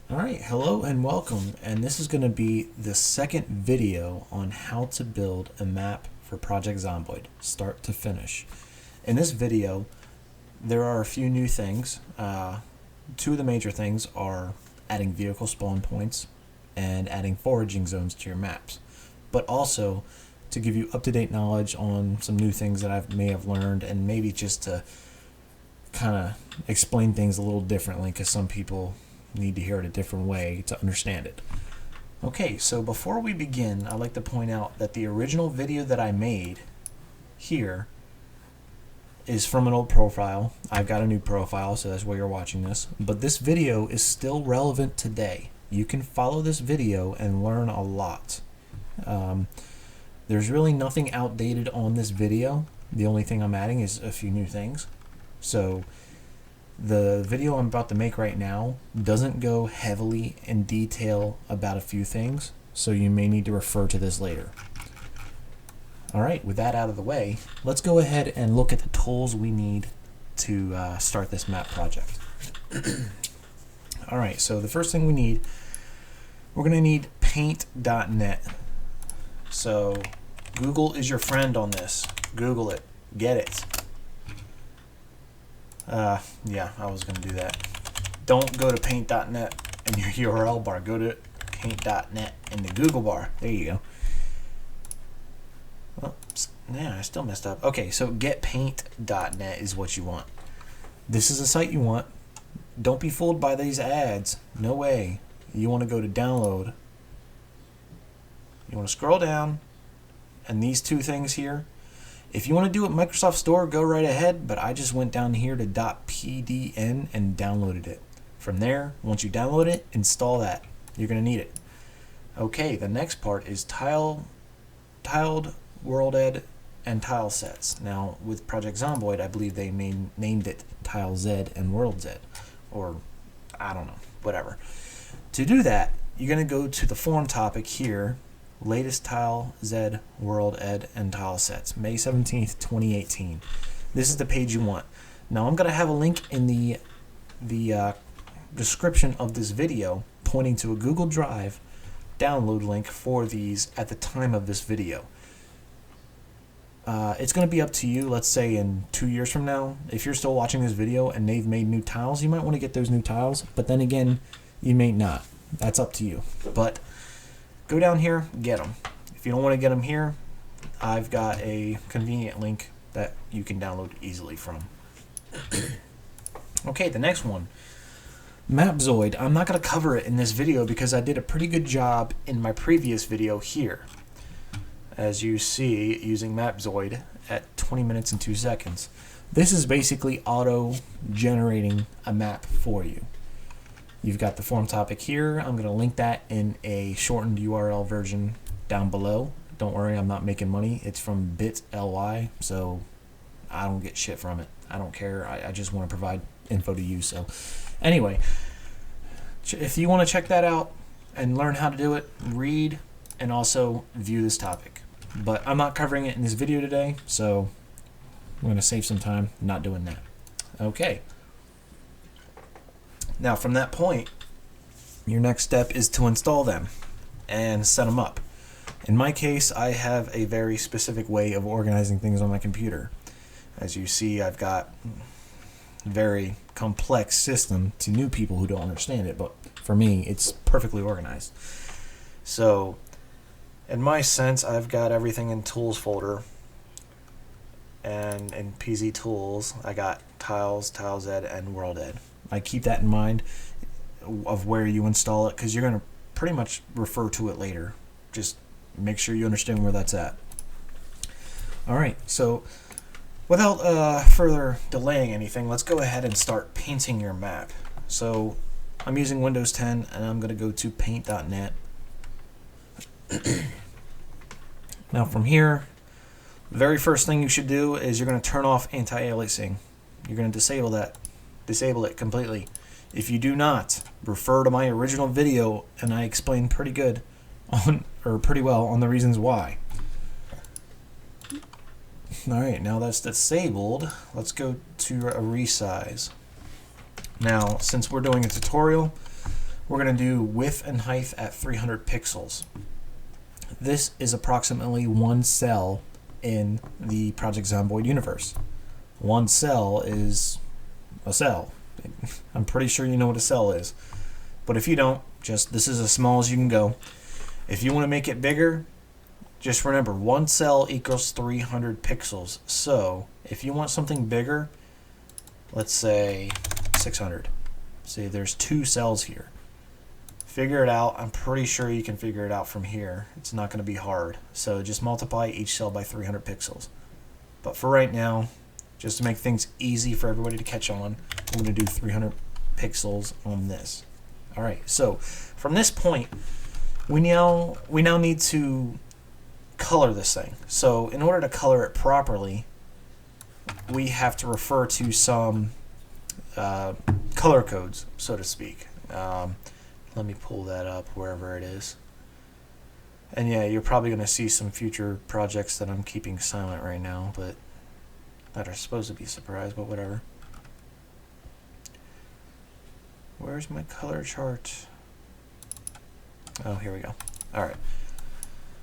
Alright, hello and welcome, and this is going to be the second video on how to build a map for Project Zomboid, start to finish. In this video, there are a few new things. Two of the major things are adding vehicle spawn points and adding foraging zones to your maps, but also to give you up-to-date knowledge on some new things that I may have learned, and maybe just to kind of explain things a little differently, because some people need to hear it a different way to understand it. Okay, so before we begin, I'd like to point out that the original video that I made here is from an old profile. I've got a new profile, so that's why you're watching this. But this video is still relevant today. You can follow this video and learn a lot. There's really nothing outdated on this video. The only thing I'm adding is a few new things. So the video I'm about to make right now doesn't go heavily in detail about a few things, so you may need to refer to this later. Alright, with that out of the way, let's go ahead and look at the tools we need to start this map project. Alright, so the first thing we're going to need paint.net. So Google is your friend on this. Google it. Get it. Yeah, I was going to do that. Don't go to paint.net in your URL bar. Go to paint.net in the Google bar. There you go. Well, yeah, I still messed up. Okay, so getpaint.net is what you want. This is a site you want. Don't be fooled by these ads. No way. You want to go to download. You want to scroll down, and these two things here. If you want to do it Microsoft Store, go right ahead, but I just went down here to .pdn and downloaded it. From there, once you download it, install that. You're going to need it. Okay, the next part is tiled, world ed, and Tilesets. Now, with Project Zomboid, I believe they named it Tileset and world-ed, or I don't know, whatever. To do that, you're going to go to the forum topic here, latest Tileset, world-ed, and Tilesets, May 17th, 2018. This is the page you want. Now I'm going to have a link in the description of this video pointing to a Google Drive download link for these at the time of this video. It's going to be up to you. Let's say in 2 years from now, if you're still watching this video and they've made new tiles, you might want to get those new tiles, but then again, you may not. That's up to you. But go down here, get them. If you don't want to get them here, I've got a convenient link that you can download easily from. Okay, the next one, MapZoid. I'm not going to cover it in this video because I did a pretty good job in my previous video here. As you see, using MapZoid at 20 minutes and 2 seconds. This is basically auto-generating a map for you. You've got the forum topic here. I'm going to link that in a shortened URL version down below. Don't worry, I'm not making money. It's from bit.ly, so I don't get shit from it. I don't care. I just want to provide info to you. So anyway, if you want to check that out and learn how to do it, read and also view this topic. But I'm not covering it in this video today, so I'm going to save some time not doing that. Okay. Now from that point, your next step is to install them and set them up. In my case, I have a very specific way of organizing things on my computer. As you see, I've got a very complex system to new people who don't understand it, but for me, it's perfectly organized. So, in my sense, I've got everything in Tools folder, and in PZ Tools, I got Tiles, Tileset, and world-ed. I keep that in mind of where you install it, because you're going to pretty much refer to it later. Just make sure you understand where that's at. Alright, so without further delaying anything, let's go ahead and start painting your map. So I'm using Windows 10, and I'm going to go to paint.net. Now from here, the very first thing you should do is you're going to turn off anti-aliasing. You're going to disable that. Disable it completely. If you do not, refer to my original video, and I explain pretty good on, or pretty well, on the reasons why. Alright, now that's disabled, let's go to a resize. Now, since we're doing a tutorial, we're going to do width and height at 300 pixels. This is approximately one cell in the Project Zomboid universe. One cell is a cell. I'm pretty sure you know what a cell is. But if you don't, just this is as small as you can go. If you want to make it bigger, just remember one cell equals 300 pixels. So if you want something bigger, let's say 600. See, there's two cells here. Figure it out. I'm pretty sure you can figure it out from here. It's not going to be hard. So just multiply each cell by 300 pixels. But for right now, just to make things easy for everybody to catch on, I'm going to do 300 pixels on this. All right, so from this point, we now need to color this thing. So in order to color it properly, we have to refer to some color codes, so to speak. Let me pull that up wherever it is. And yeah, you're probably going to see some future projects that I'm keeping silent right now, but that are supposed to be a surprise, but whatever. Where's my color chart? Oh, here we go. Alright.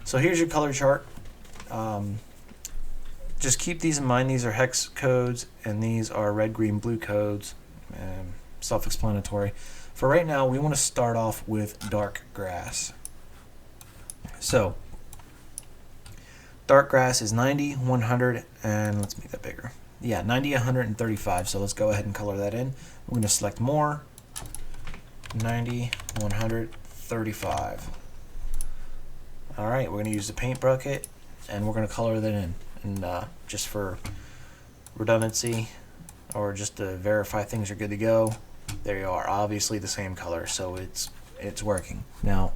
So here's your color chart. Just keep these in mind. These are hex codes, and these are red, green, blue codes. Self-explanatory. For right now, we want to start off with dark grass. So, dark grass is 90, 100, and let's make that bigger. Yeah, 90, 135. So let's go ahead and color that in. We're going to select more. 90, 135. All right, we're going to use the paint bucket, and we're going to color that in. And just for redundancy, or just to verify things are good to go, there you are. Obviously the same color, so it's working. Now,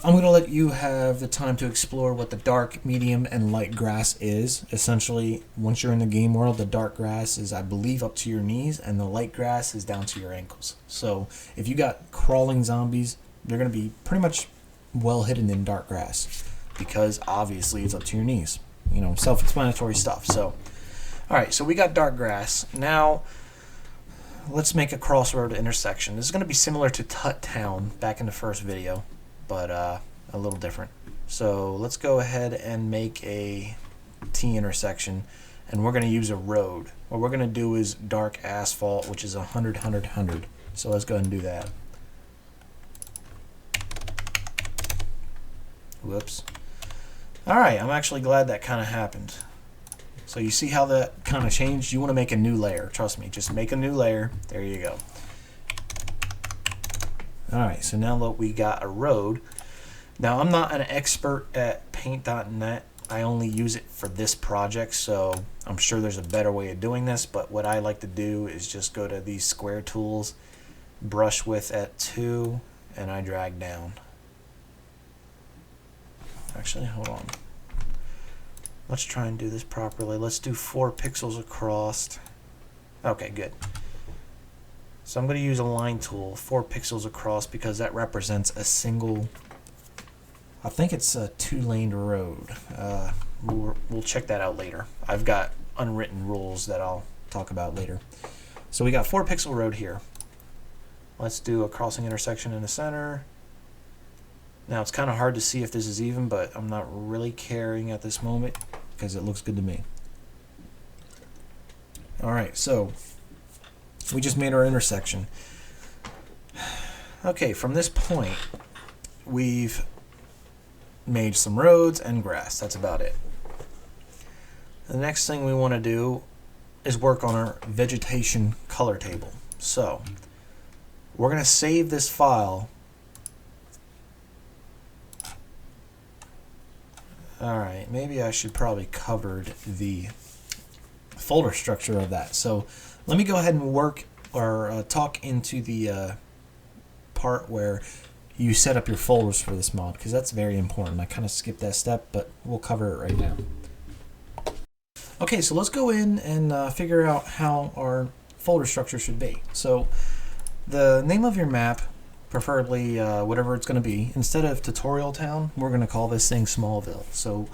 I'm going to let you have the time to explore what the dark, medium, and light grass is. Essentially, once you're in the game world, the dark grass is, I believe, up to your knees, and the light grass is down to your ankles. So if you got crawling zombies, they're going to be pretty much well hidden in dark grass, because obviously it's up to your knees. You know, self-explanatory stuff. So, all right, so we got dark grass. Now, let's make a crossroad intersection. This is going to be similar to Tut Town back in the first video, but a little different. So let's go ahead and make a T intersection, and we're going to use a road. What we're going to do is dark asphalt, which is 100, 100, 100. So let's go ahead and do that. Whoops. All right, I'm actually glad that kind of happened. So you see how that kind of changed? You want to make a new layer. Trust me, just make a new layer. There you go. Alright, so now that we got a road. Now, I'm not an expert at paint.net. I only use it for this project, so I'm sure there's a better way of doing this, but what I like to do is just go to these square tools, brush width at 2, and I drag down. Actually, hold on. Let's try and do this properly. Let's do 4 pixels across. Okay, good. So I'm going to use a line tool, 4 pixels across, because that represents a single, I think it's a 2-lane road. We'll check that out later. I've got unwritten rules that I'll talk about later. So we got 4 pixel road here. Let's do a crossing intersection in the center. Now it's kind of hard to see if this is even, but I'm not really caring at this moment because it looks good to me. Alright, so we just made our intersection. Okay, from this point, we've made some roads and grass. That's about it. The next thing we want to do is work on our vegetation color table. So we're going to save this file. Alright, maybe I should probably cover the folder structure of that. So let me go ahead and work or talk into the part where you set up your folders for this mod, because that's very important. I kind of skipped that step, but we'll cover it right now. Okay, so let's go in and figure out how our folder structure should be. So the name of your map, preferably whatever it's going to be, instead of Tutorial Town, we're going to call this thing Smallville. So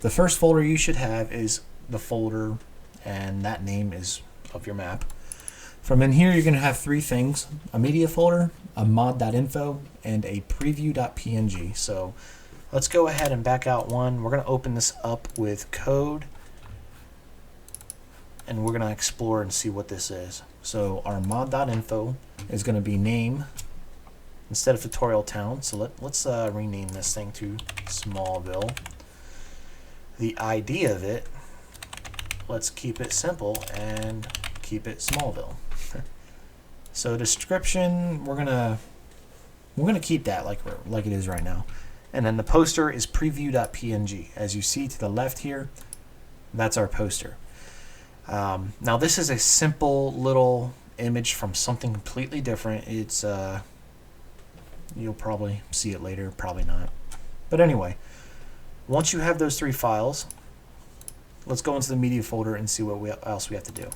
the first folder you should have is the folder, and that name is of your map. From in here, you're going to have three things: a media folder, a mod.info, and a preview.png. So let's go ahead and back out one. We're going to open this up with code, and we're going to explore and see what this is. So our mod.info is going to be name instead of tutorial town. So let's rename this thing to Smallville. The ID of it, let's keep it simple and keep it Smallville. So description, we're gonna keep that like it is right now. And then the poster is preview.png. As you see to the left here, that's our poster. Now this is a simple little image from something completely different. It's you'll probably see it later, probably not. But anyway, once you have those three files, let's go into the media folder and see what else we have to do.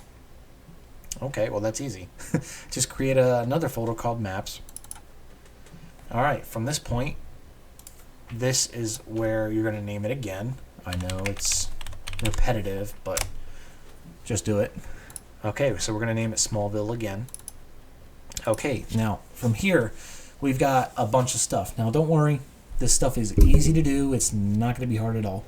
Okay, well that's easy. Just create another folder called Maps. Alright, from this point, this is where you're going to name it again. I know it's repetitive, but just do it. Okay, so we're going to name it Smallville again. Okay, now from here, we've got a bunch of stuff. Now don't worry, this stuff is easy to do. It's not going to be hard at all.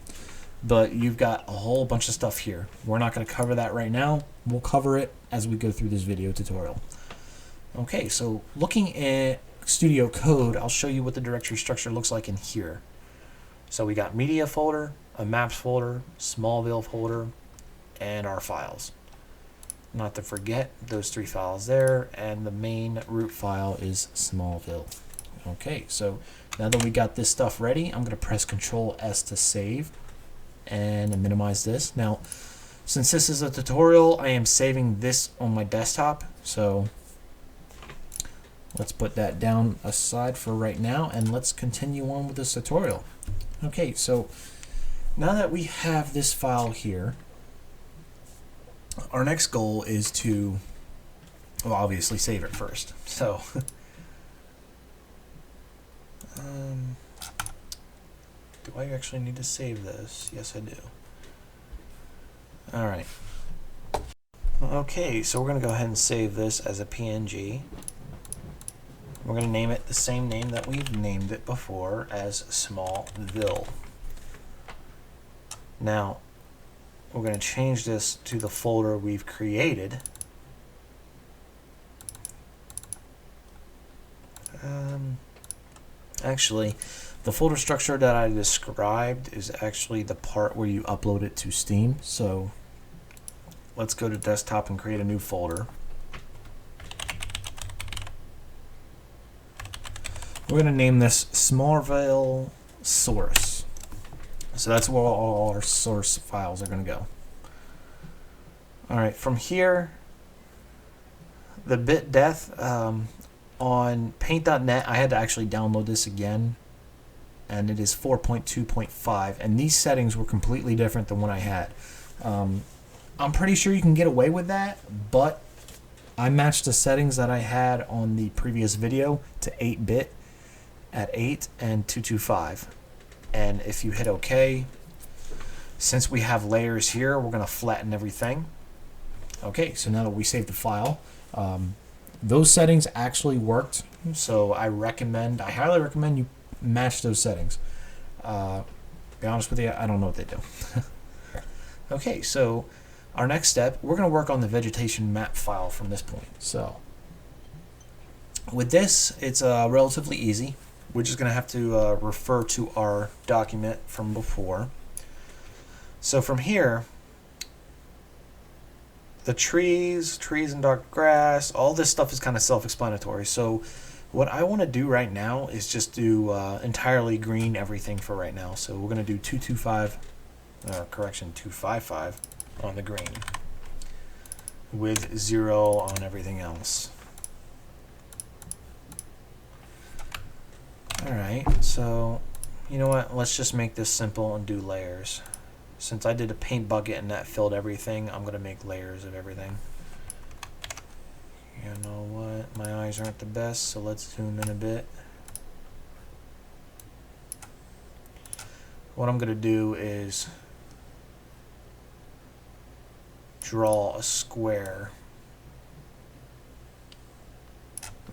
But you've got a whole bunch of stuff here. We're not going to cover that right now. We'll cover it as we go through this video tutorial. Okay, so looking at Studio Code, I'll show you what the directory structure looks like in here. So we got media folder, a maps folder, Smallville folder, and our files. Not to forget those three files there, and the main root file is Smallville. Okay, so now that we got this stuff ready, I'm going to press Control S to save and minimize this. Now, since this is a tutorial, I am saving this on my desktop, so let's put that down aside for right now, and let's continue on with this tutorial. Okay, so now that we have this file here, our next goal is to, well, obviously save it first. So, do I actually need to save this? Yes, I do. All right. Okay, so we're going to go ahead and save this as a PNG. We're going to name it the same name that we've named it before, as Smallville. Now, we're going to change this to the folder we've created. Actually, the folder structure that I described is actually the part where you upload it to Steam. So let's go to desktop and create a new folder. We're going to name this Smallville Source. So that's where all our source files are going to go. Alright, from here, the bit depth on paint.net, I had to actually download this again, and it is 4.2.5, and these settings were completely different than what I had. I'm pretty sure you can get away with that, but I matched the settings that I had on the previous video to 8-bit at 8 and 225. And if you hit OK, since we have layers here, we're going to flatten everything. Okay, so now that we saved the file, those settings actually worked. So I highly recommend you match those settings. Be honest with you, I don't know what they do. Okay, so our next step, we're going to work on the vegetation map file from this point. So with this, it's relatively easy. We're just going to have to refer to our document from before. So from here, the trees and dark grass, all this stuff is kind of self-explanatory. So what I want to do right now is just do entirely green everything for right now. So we're going to do 255 on the green with 0 on everything else. Alright, so you know what, let's just make this simple and do layers. Since I did a paint bucket and that filled everything, I'm going to make layers of everything. You know what, my eyes aren't the best, so let's zoom in a bit. What I'm going to do is draw a square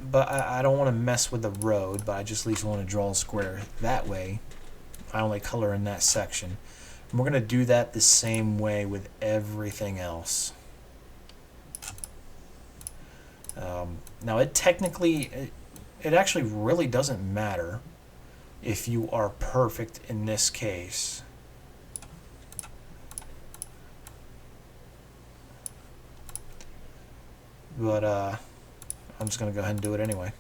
but I don't want to mess with the road, but I just at least want to draw a square that way. I only color in that section. And we're going to do that the same way with everything else. Now it actually really doesn't matter if you are perfect in this case. But I'm just going to go ahead and do it anyway.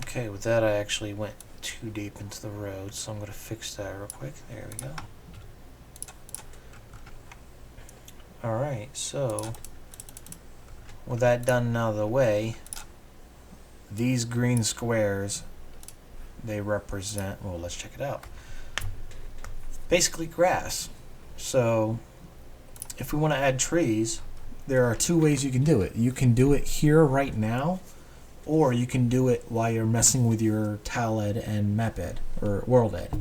Okay, with that I actually went too deep into the road, so I'm going to fix that real quick. There we go. Alright, so with that done out of the way, these green squares, they represent, well, let's check it out. Basically grass. So if we want to add trees, there are two ways you can do it. You can do it here right now, or you can do it while you're messing with your Tileset and MapZoid or WorldEd.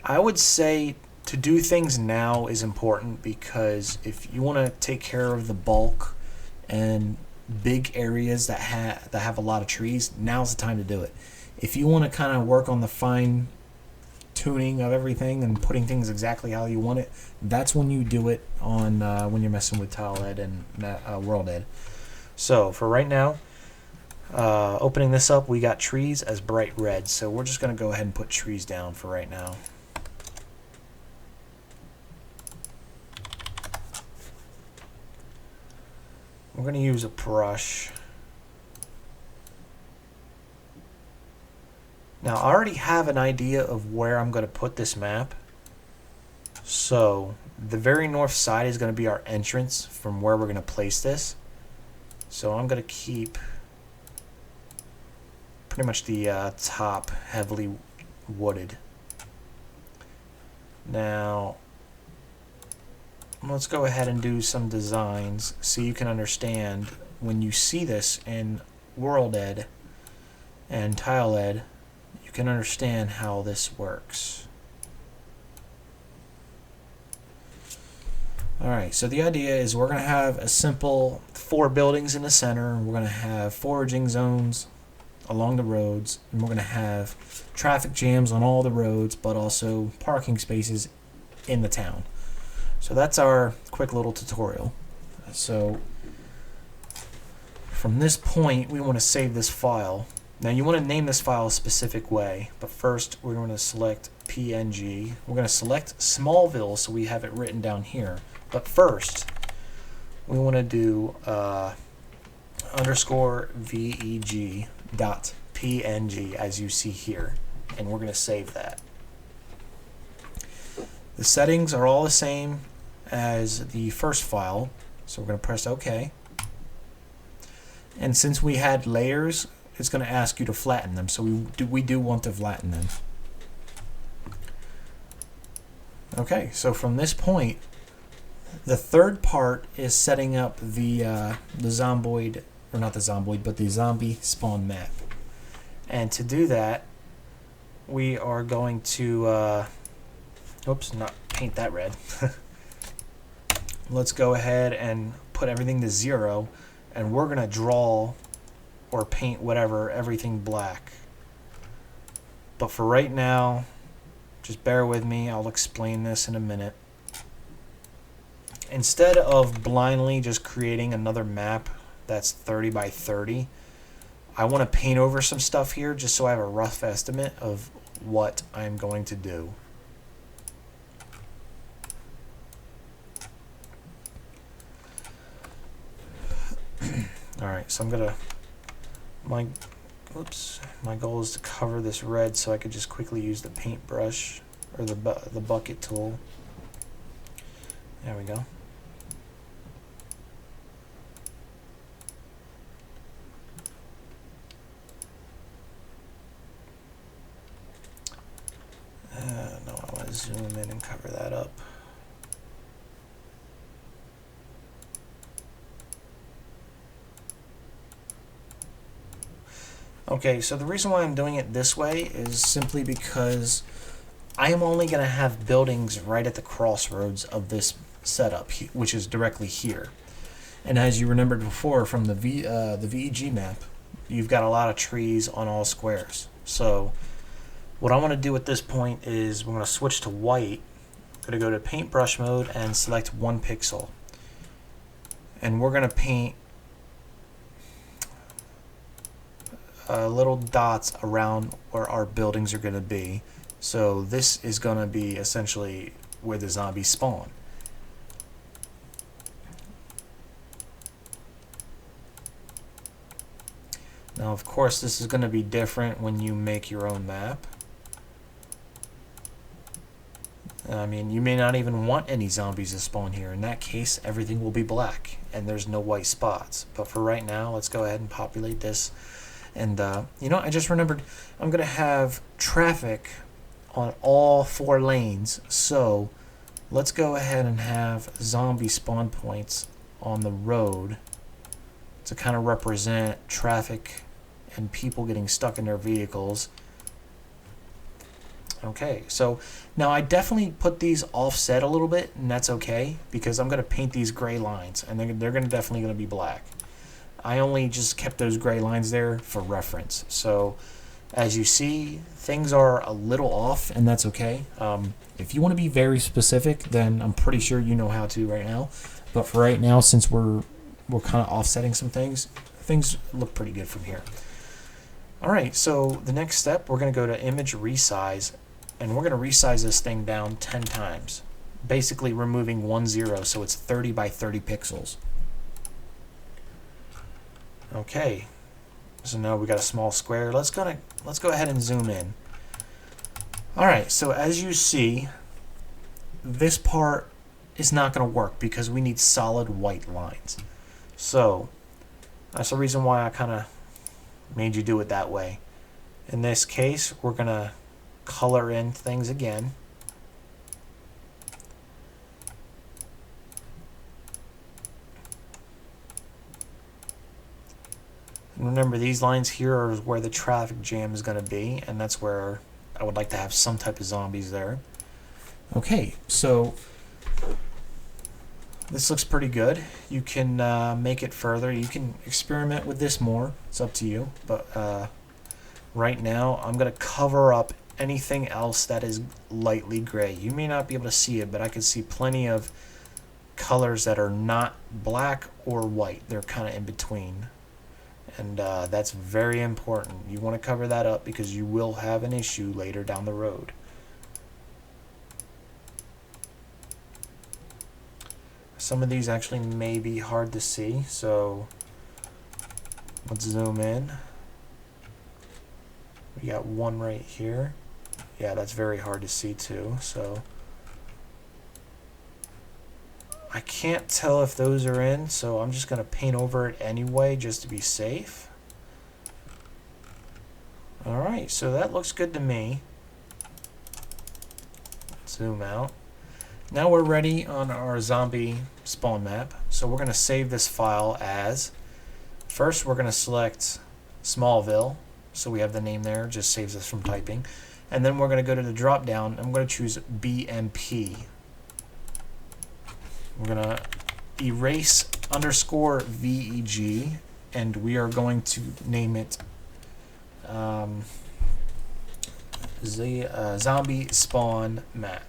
I would say to do things now is important, because if you want to take care of the bulk and big areas that have a lot of trees, now's the time to do it. If you want to kind of work on the fine tuning of everything and putting things exactly how you want it, that's when you do it on when you're messing with Tileset and WorldEd. So for right now, opening this up, we got trees as bright red, so we're just going to go ahead and put trees down for right now. We're going to use a brush. Now I already have an idea of where I'm going to put this map. So the very north side is going to be our entrance from where we're going to place this. So I'm going to keep pretty much the top heavily wooded. Now let's go ahead and do some designs so you can understand when you see this in WorldEd and Tileset, you can understand how this works. Alright, so the idea is we're going to have a simple 4 buildings in the center. We're going to have foraging zones along the roads, and we're going to have traffic jams on all the roads, but also parking spaces in the town. So that's our quick little tutorial. So from this point, we want to save this file. Now you want to name this file a specific way, but first we're going to select PNG. We're going to select Smallville so we have it written down here. But first, we want to do _veg.png as you see here, and we're going to save that. The settings are all the same as the first file, so we're going to press OK. And since we had layers, it's going to ask you to flatten them, so we do want to flatten them. Okay, so from this point, the third part is setting up the Zomboid, or not the Zomboid, but the zombie spawn map. And to do that, we are going to, oops, not paint that red. Let's go ahead and put everything to 0, and we're going to draw or paint whatever, everything black. But for right now, just bear with me, I'll explain this in a minute. Instead of blindly just creating another map that's 30 by 30, I want to paint over some stuff here just so I have a rough estimate of what I'm going to do. Alright, so I'm going to, Oops, my goal is to cover this red so I could just quickly use the paintbrush or the bucket tool. There we go. No, I want to zoom in and cover that up. Okay, so the reason why I'm doing it this way is simply because I am only going to have buildings right at the crossroads of this setup, which is directly here. And as you remembered before from the VEG map, you've got a lot of trees on all squares. So what I want to do at this point is we're going to switch to white. I'm going to go to paintbrush mode and select 1 pixel. And we're going to paint little dots around where our buildings are going to be. So this is going to be essentially where the zombies spawn. Now, of course, this is going to be different when you make your own map. I mean, you may not even want any zombies to spawn here. In that case, everything will be black and there's no white spots. But for right now, let's go ahead and populate this. And, you know, I just remembered I'm going to have traffic on all 4 lanes. So let's go ahead and have zombie spawn points on the road to kind of represent traffic and people getting stuck in their vehicles. Okay, so now I definitely put these offset a little bit, and that's okay because I'm going to paint these gray lines, and they're definitely going to be black. I only just kept those gray lines there for reference. So as you see, things are a little off, and that's okay. If you want to be very specific, then I'm pretty sure you know how to right now. But for right now, since we're kind of offsetting some things, things look pretty good from here. All right, so the next step, we're going to go to image resize, and we're going to resize this thing down 10 times, basically removing 1 0, so it's 30 by 30 pixels. Okay, so now we got a small square. Let's go ahead and zoom in. All right, so as you see, this part is not going to work because we need solid white lines. So that's the reason why I kind of made you do it that way. In this case, we're going to color in things again. And remember, these lines here are where the traffic jam is going to be, and that's where I would like to have some type of zombies there. Okay, so this looks pretty good. You can make it further. You can experiment with this more. It's up to you. But right now, I'm going to cover up anything else that is lightly gray. You may not be able to see it, but I can see plenty of colors that are not black or white. They're kind of in between. And that's very important. You want to cover that up because you will have an issue later down the road. Some of these actually may be hard to see, so let's zoom in. We got one right here. Yeah, that's very hard to see too, so I can't tell if those are in, so I'm just going to paint over it anyway just to be safe. Alright, so that looks good to me. Zoom out. Now we're ready on our zombie spawn map. So we're going to save this file as, first we're going to select Smallville, so we have the name there, just saves us from typing. And then we're going to go to the drop down, I'm going to choose BMP. We're going to erase underscore VEG, and we are going to name it Zombie Spawn Map.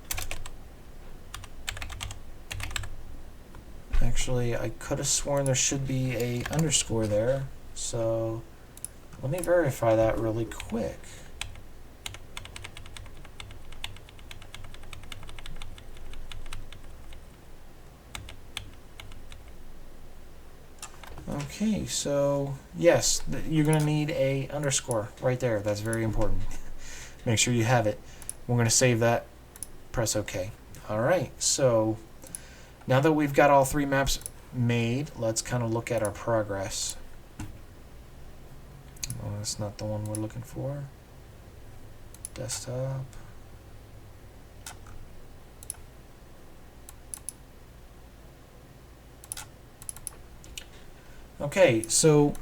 Actually, I could have sworn there should be a underscore there, so let me verify that really quick. Okay, so yes, you're going to need a underscore right there. That's very important. Make sure you have it. We're going to save that. Press OK. Alright, so now that we've got all three maps made, let's kind of look at our progress. Oh, that's not the one we're looking for. Desktop. Okay, so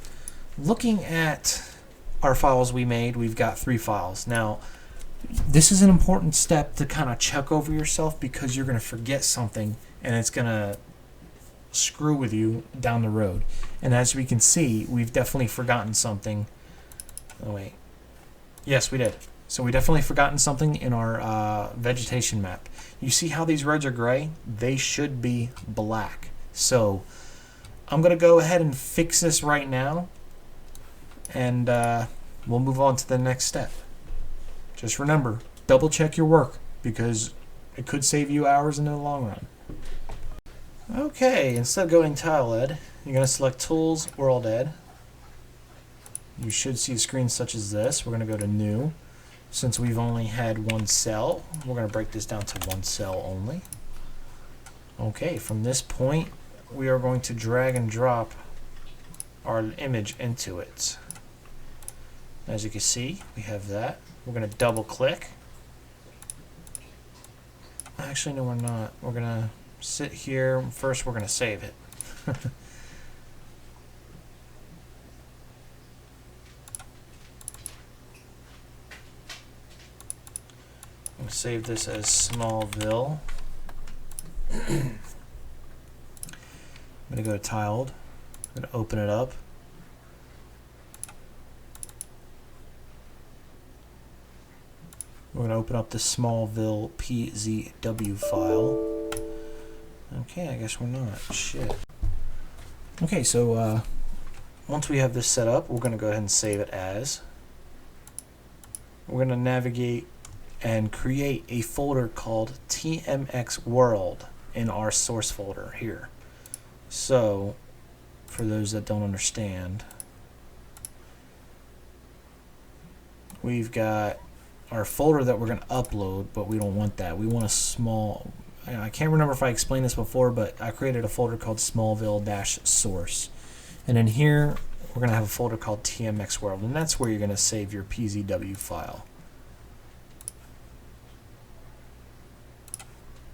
looking at our files we made, we've got 3 files. Now, this is an important step to kind of check over yourself because you're going to forget something and it's going to screw with you down the road. And as we can see, we've definitely forgotten something. Oh, wait. Yes, we did. So we definitely forgotten something in our vegetation map. You see how these roads are gray? They should be black. So I'm going to go ahead and fix this right now, and we'll move on to the next step. Just remember, double check your work because it could save you hours in the long run. Okay, instead of going tile ed, you're going to select Tools, World Ed. You should see a screen such as this. We're going to go to New. Since we've only had one cell, we're going to break this down to one cell only. Okay, from this point, we are going to drag and drop our image into it. As you can see, we have that. We're going to double click. Actually, no, we're not. We're going to sit here. First, we're going to save it. I'm going to save this as Smallville. I'm going to go to Tiled. I'm going to open it up. We're going to open up the Smallville PZW file. Okay, I guess we're not. Shit. Okay, so once we have this set up, we're going to go ahead and save it as. We're going to navigate and create a folder called TMX World in our source folder here. So, for those that don't understand, we've got our folder that we're going to upload, but we don't want that. We want a small, I can't remember if I explained this before, but I created a folder called Smallville-source. And in here, we're going to have a folder called TMX World, and that's where you're going to save your PZW file.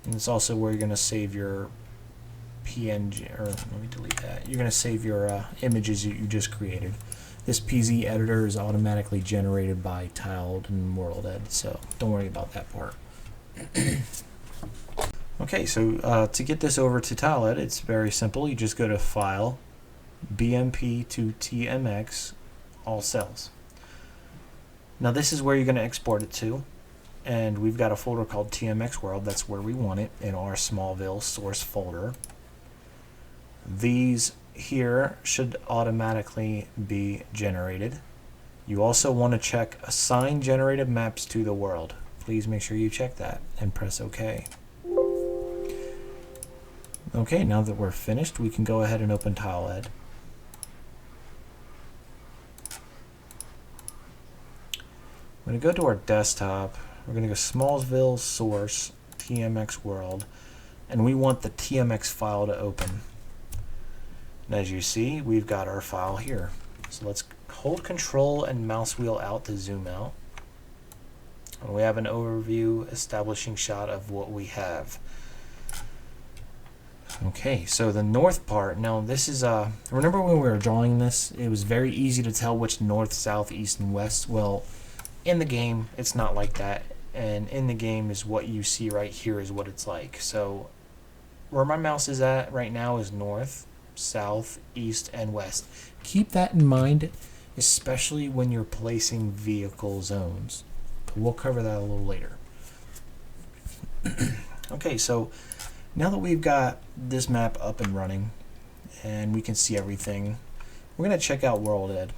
And it's also where you're going to save your PNG, or let me delete that. You're going to save your images that you just created. This PZ editor is automatically generated by Tiled and World Ed, so don't worry about that part. Okay, so to get this over to Tileset, it's very simple. You just go to File, BMP to TMX, all cells. Now this is where you're going to export it to, and we've got a folder called TMX World. That's where we want it in our Smallville source folder. These here should automatically be generated. You also want to check Assign Generated Maps to the World. Please make sure you check that and press OK. Okay, now that we're finished, we can go ahead and open Tileset. I'm going to go to our desktop. We're going to go Smallville Source TMX World, and we want the TMX file to open. And as you see, we've got our file here. So let's hold Control and mouse wheel out to zoom out. And we have an overview establishing shot of what we have. Okay, so the north part, now this is, remember when we were drawing this, it was very easy to tell which north, south, east, and west. Well, in the game, it's not like that. And in the game is what you see right here is what it's like. So where my mouse is at right now is north, south, east, and west. Keep that in mind, especially when you're placing vehicle zones. But we'll cover that a little later. Okay, so now that we've got this map up and running and we can see everything, we're going to check out World Ed.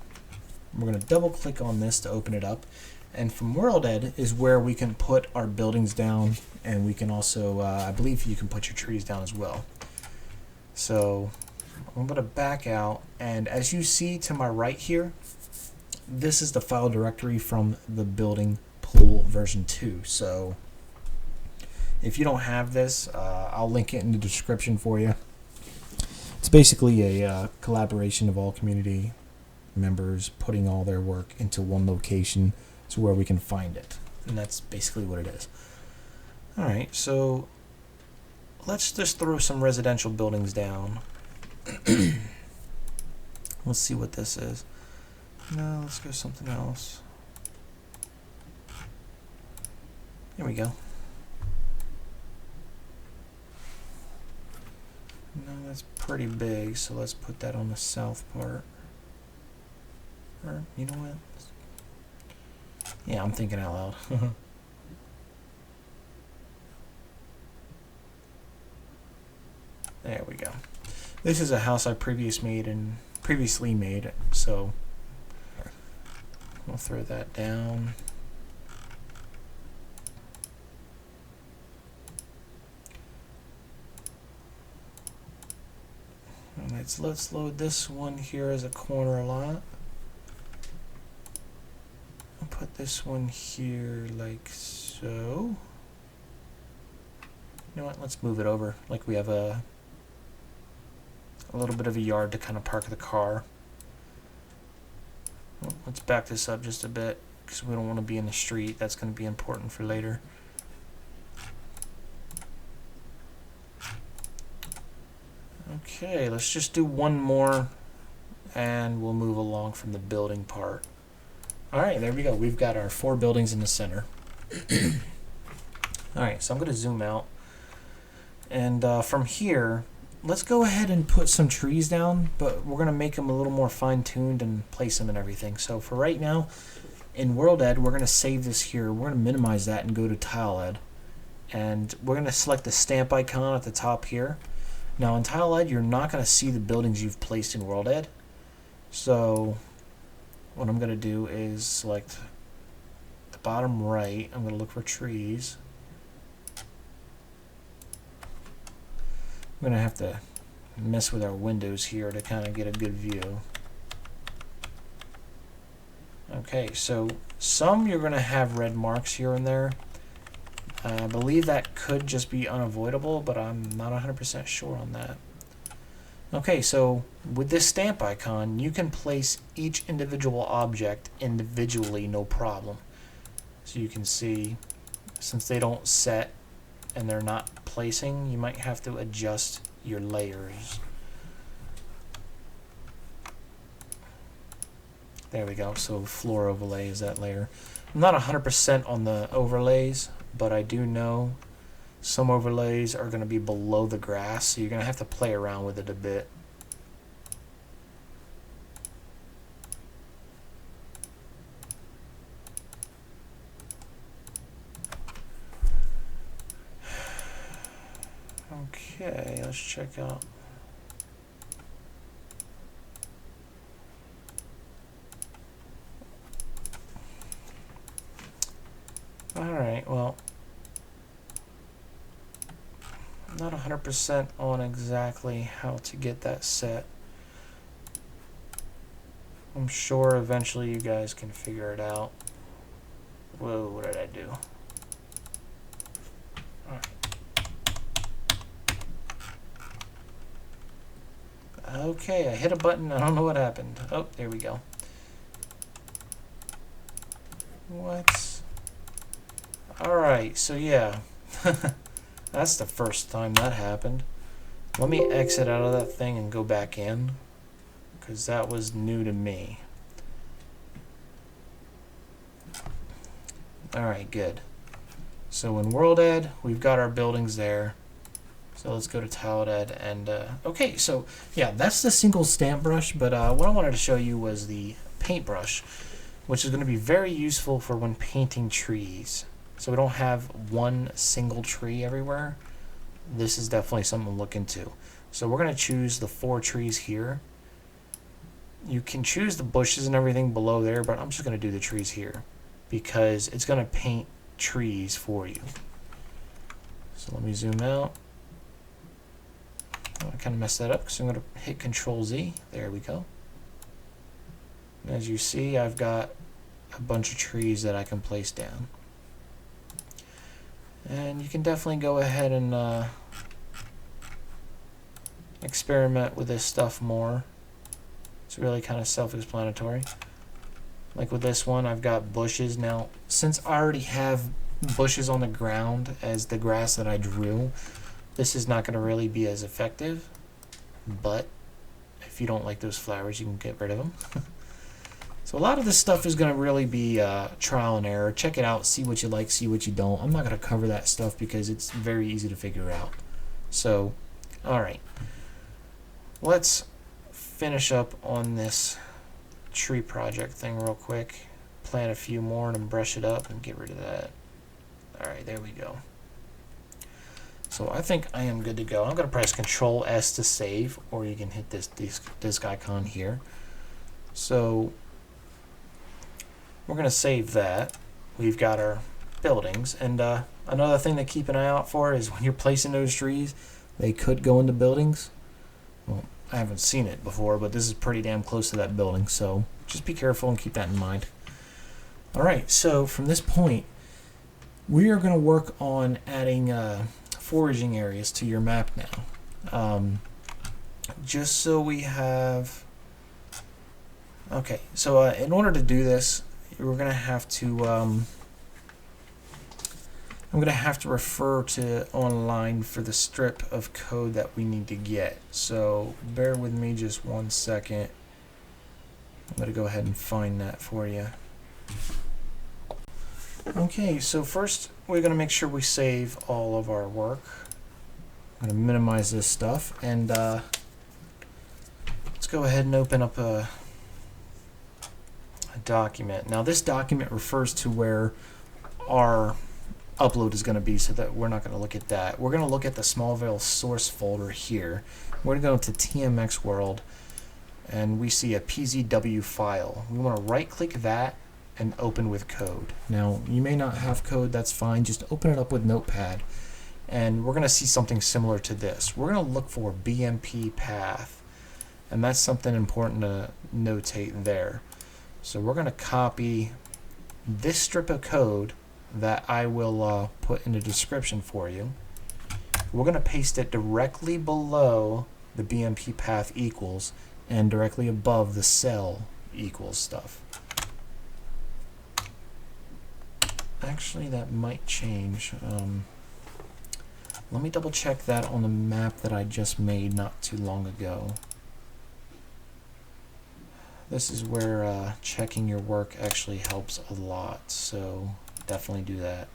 We're going to double click on this to open it up, and from World Ed is where we can put our buildings down, and we can also, I believe you can put your trees down as well. So I'm going to back out, and as you see to my right here, this is the file directory from the building pool version 2. So if you don't have this, I'll link it in the description for you. It's basically a collaboration of all community members putting all their work into one location to where we can find it. And that's basically what it is. Alright, so let's just throw some residential buildings down. Let's see what this is. No, let's go something else. Here we go. No, that's pretty big, so let's put that on the south part. Or, you know what? Yeah, I'm thinking out loud. There we go. This is a house I previously made, so we'll throw that down. And let's load this one here as a corner lot. I'll put this one here like so. You know what? Let's move it over like we have a little bit of a yard to kind of park the car. Well, let's back this up just a bit because we don't want to be in the street. That's going to be important for later. Okay, let's just do one more and we'll move along from the building part. Alright, there we go. We've got our 4 buildings in the center. Alright, so I'm going to zoom out. And from here, let's go ahead and put some trees down, but we're going to make them a little more fine-tuned and place them and everything. So for right now, in World Ed, we're going to save this here. We're going to minimize that and go to Tileset. And we're going to select the stamp icon at the top here. Now in Tileset, you're not going to see the buildings you've placed in World Ed. So what I'm going to do is select the bottom right. I'm going to look for trees. I'm going to have to mess with our windows here to kind of get a good view. Okay, so some you're going to have red marks here and there. I believe that could just be unavoidable, but I'm not 100% sure on that. Okay, so with this stamp icon, you can place each individual object individually, no problem. So you can see, since they don't set and they're not placing, you might have to adjust your layers. There we go, so floor overlay is that layer. I'm not 100% on the overlays, but I do know some overlays are going to be below the grass, so you're going to have to play around with it a bit. Okay, let's check out. Alright, well, I'm not 100% on exactly how to get that set. I'm sure eventually you guys can figure it out. Whoa, what did I do? Alright. Okay, I hit a button. I don't know what happened. Oh, there we go. What? Alright, so yeah. That's the first time that happened. Let me exit out of that thing and go back in, because that was new to me. Alright, good. So in World Ed, we've got our buildings there. So let's go to Tileset and okay, so yeah, that's the single stamp brush, but what I wanted to show you was the paintbrush, which is going to be very useful for when painting trees. So we don't have one single tree everywhere. This is definitely something to look into. So we're going to choose the 4 trees here. You can choose the bushes and everything below there, but I'm just going to do the trees here because it's going to paint trees for you. So let me zoom out. I kind of messed that up, so I'm going to hit Control Z. There we go. And as you see, I've got a bunch of trees that I can place down. And you can definitely go ahead and experiment with this stuff more. It's really kind of self-explanatory. Like with this one, I've got bushes. Now, since I already have bushes on the ground as the grass that I drew, this is not going to really be as effective. But if you don't like those flowers, you can get rid of them. So a lot of this stuff is going to really be trial and error. Check it out, see what you like, see what you don't. I'm not going to cover that stuff because it's very easy to figure out. So, alright. Let's finish up on this tree project thing real quick. Plant a few more and then brush it up and get rid of that. Alright, there we go. So I think I am good to go. I'm going to press Control S to save, or you can hit this disk icon here. So we're going to save that. We've got our buildings, and another thing to keep an eye out for is when you're placing those trees, they could go into buildings. Well, I haven't seen it before, but this is pretty damn close to that building, so just be careful and keep that in mind. Alright, so from this point, we are going to work on adding foraging areas to your map now. Just so we have... Okay, so in order to do this, we're going to have to... I'm going to have to refer to online for the strip of code that we need to get. So bear with me just 1 second. I'm going to go ahead and find that for you. Okay, so first we're going to make sure we save all of our work. I'm going to minimize this stuff, and let's go ahead and open up a document. Now this document refers to where our upload is going to be, so that we're not going to look at that. We're going to look at the Smallville source folder here. We're going to go to TMX World, and we see a PZW file. We want to right click that and open with code. Now you may not have code, that's fine, just open it up with Notepad, and we're going to see something similar to this. We're going to look for BMP path, and that's something important to notate there. So we're going to copy this strip of code that I will put in the description for you. We're going to paste it directly below the BMP path equals and directly above the cell equals stuff. Actually, that might change. Let me double check that on the map that I just made not too long ago. This is where checking your work actually helps a lot, so definitely do that.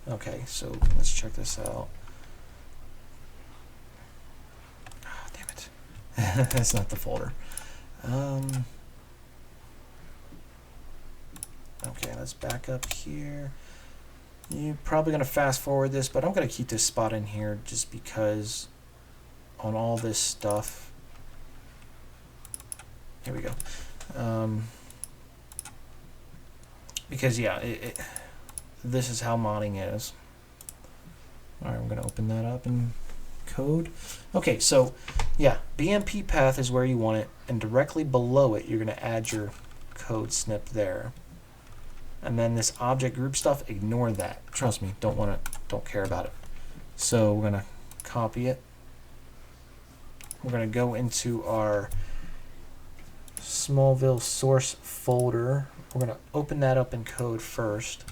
Okay, so let's check this out. Oh, damn it. That's not the folder. Okay, let's back up here. You're probably going to fast forward this, but I'm going to keep this spot in here just because on all this stuff. Here we go. Because yeah, this is how modding is. Alright, I'm going to open that up in code. Okay, so yeah, BMP path is where you want it, and directly below it you're going to add your code snip there. And then this object group stuff, ignore that. Trust me, don't care about it. So we're going to copy it. We're going to go into our Smallville source folder. We're going to open that up in code first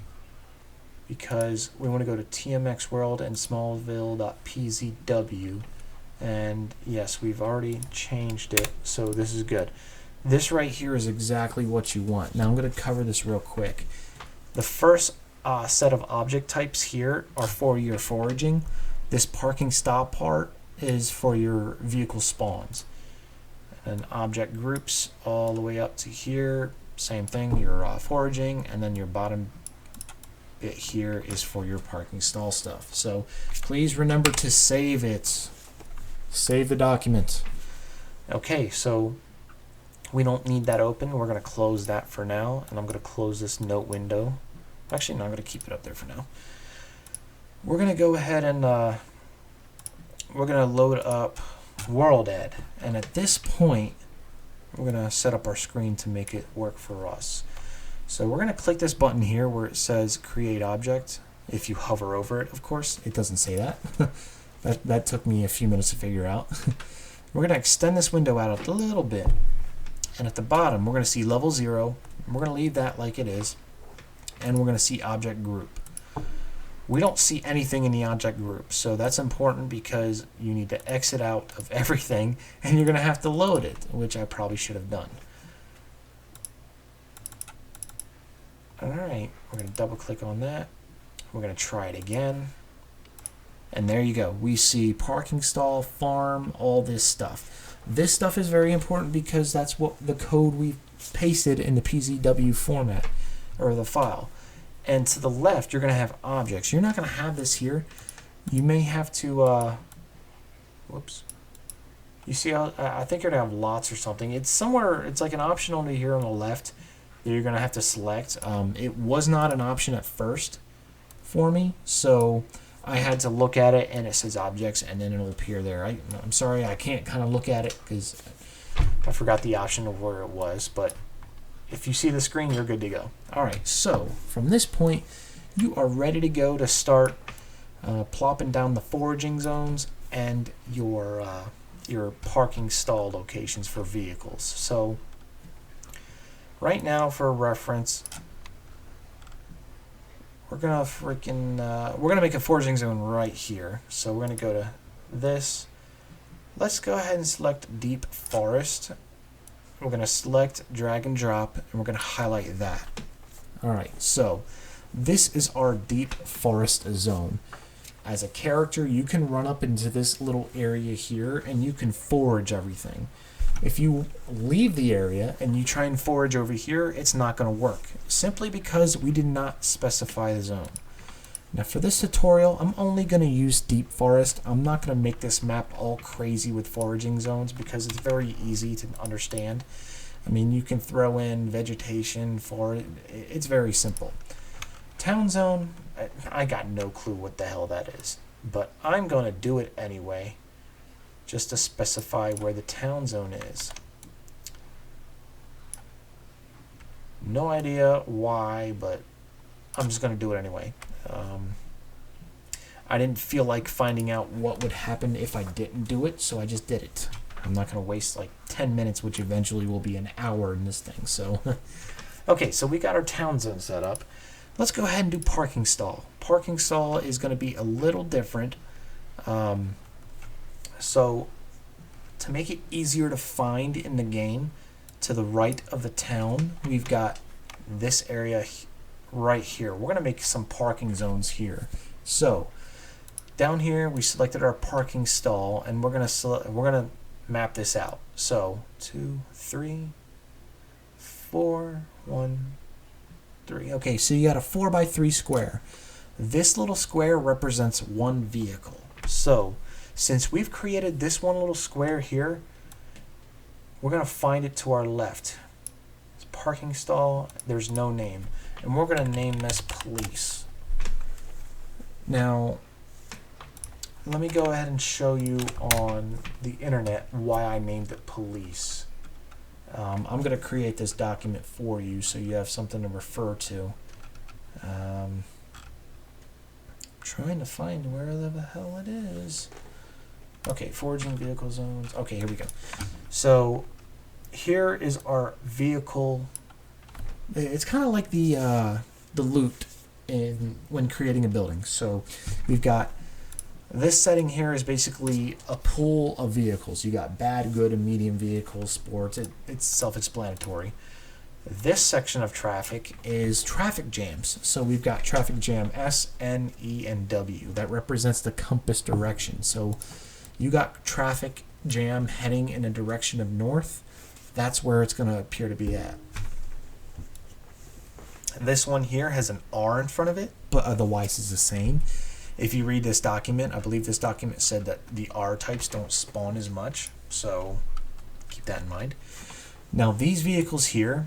because we want to go to TMX World and Smallville.pzw. And yes, we've already changed it, so this is good. This right here is exactly what you want. Now I'm going to cover this real quick. The first set of object types here are for your foraging. This parking stop part is for your vehicle spawns. And object groups all the way up to here, same thing, your foraging, and then your bottom bit here is for your parking stall stuff. So please remember to save it. Save the document. Okay, so we don't need that open. We're going to close that for now, and I'm going to close this note window. Actually, no, I'm going to keep it up there for now. We're going to go ahead and we're going to load up world ed. And at this point, we're going to set up our screen to make it work for us. So we're going to click this button here where it says create object. If you hover over it, of course, it doesn't say that. that took me a few minutes to figure out. We're going to extend this window out a little bit. And at the bottom, we're going to see level 0. We're going to leave that like it is. And we're going to see object group. We don't see anything in the object group, so that's important because you need to exit out of everything and you're going to have to load it, which I probably should have done. Alright, we're going to double click on that. We're going to try it again. And there you go. We see parking stall, farm, all this stuff. This stuff is very important because that's what the code we pasted in the PZW format, or the file. And to the left, you're going to have objects. You're not going to have this here. You may have to, whoops. You see how, I think you're going to have lots or something. It's somewhere, it's like an option over here on the left that you're going to have to select. It was not an option at first for me, so I had to look at it, and it says objects, and then it'll appear there. I'm sorry, I can't kind of look at it because I forgot the option of where it was, but if you see the screen, you're good to go. Alright, so from this point, you are ready to go to start plopping down the foraging zones and your parking stall locations for vehicles. So right now, for reference, we're gonna make a foraging zone right here. So we're gonna go to this. Let's go ahead and select deep forest. We're going to select, drag and drop, and we're going to highlight that. Alright, so this is our deep forest zone. As a character, you can run up into this little area here and you can forage everything. If you leave the area and you try and forage over here, it's not going to work, simply because we did not specify the zone. Now for this tutorial, I'm only going to use deep forest. I'm not going to make this map all crazy with foraging zones because it's very easy to understand. I mean, you can throw in vegetation, forest, it's very simple. Town zone, I got no clue what the hell that is, but I'm going to do it anyway, just to specify where the town zone is. No idea why, but I'm just going to do it anyway. I didn't feel like finding out what would happen if I didn't do it, so I just did it. I'm not going to waste like 10 minutes, which eventually will be an hour in this thing. So, okay, so we got our town zone set up. Let's go ahead and do parking stall. Parking stall is going to be a little different. So, to make it easier to find in the game, to the right of the town, we've got this area right here. We're going to make some parking zones here. So down here we selected our parking stall, and we're going to map this out. So 2, 3, 4, 1, 3. Okay, so you got a 4x3 square. This little square represents one vehicle. So since we've created this one little square here, we're going to find it to our left. It's parking stall. There's no name. And we're going to name this police. Now, let me go ahead and show you on the internet why I named it police. I'm going to create this document for you so you have something to refer to. Trying to find where the hell it is. Okay, foraging vehicle zones. Okay, here we go. So here is our vehicle. It's kind of like the loot when creating a building. So we've got this setting here is basically a pool of vehicles. You got bad, good, and medium vehicles, sports. It's self-explanatory. This section of traffic is traffic jams. So we've got traffic jam S, N, E, and W. That represents the compass direction. So you got traffic jam heading in a direction of north. That's where it's going to appear to be at. This one here has an R in front of it, but otherwise is the same. If you read this document, I believe this document said that the R types don't spawn as much, so keep that in mind. Now these vehicles here,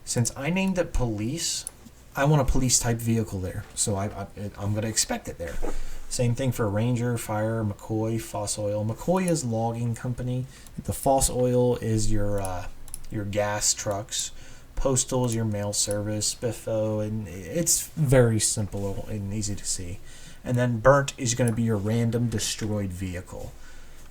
since I named it police, I want a police type vehicle there, so I'm going to expect it there. Same thing for Ranger, Fire, McCoy, Foss Oil. McCoy is logging company. The Foss Oil is your gas trucks. Postal is your mail service. Spiffo, and it's very simple and easy to see. And then Burnt is going to be your random destroyed vehicle.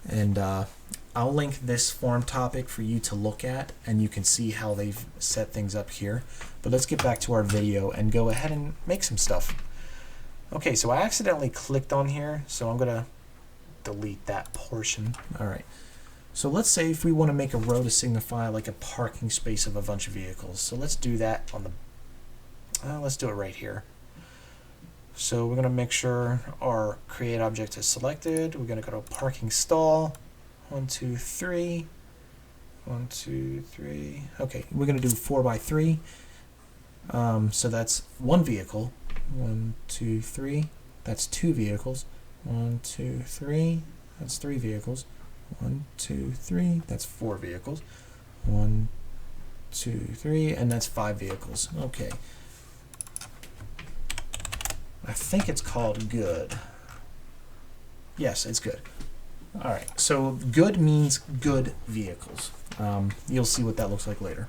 And I'll link this forum topic for you to look at, and you can see how they've set things up here. But let's get back to our video and go ahead and make some stuff. Okay, so I accidentally clicked on here, so I'm going to delete that portion. All right. So let's say if we want to make a row to signify like a parking space of a bunch of vehicles. So let's do that on the, let's do it right here. So we're going to make sure our create object is selected. We're going to go to parking stall. 1, 2, 3. 1, 2, 3. Okay, we're going to do 4 by 3. So that's one vehicle. 1, 2, 3. That's 2 vehicles. 1, 2, 3. That's 3 vehicles. 1, 2, 3. That's 4 vehicles. 1, 2, 3, and that's 5 vehicles. Okay. I think it's called good. Yes, it's good. All right. So good means good vehicles. You'll see what that looks like later.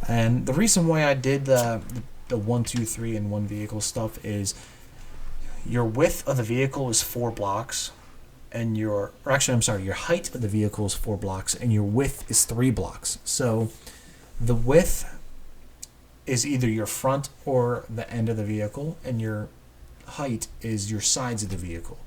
And the reason why I did the 1, 2, 3 and 1 vehicle stuff is your width of the vehicle is 4 blocks. And your height of the vehicle is 4 blocks, and your width is 3 blocks. So the width is either your front or the end of the vehicle, and your height is your sides of the vehicle.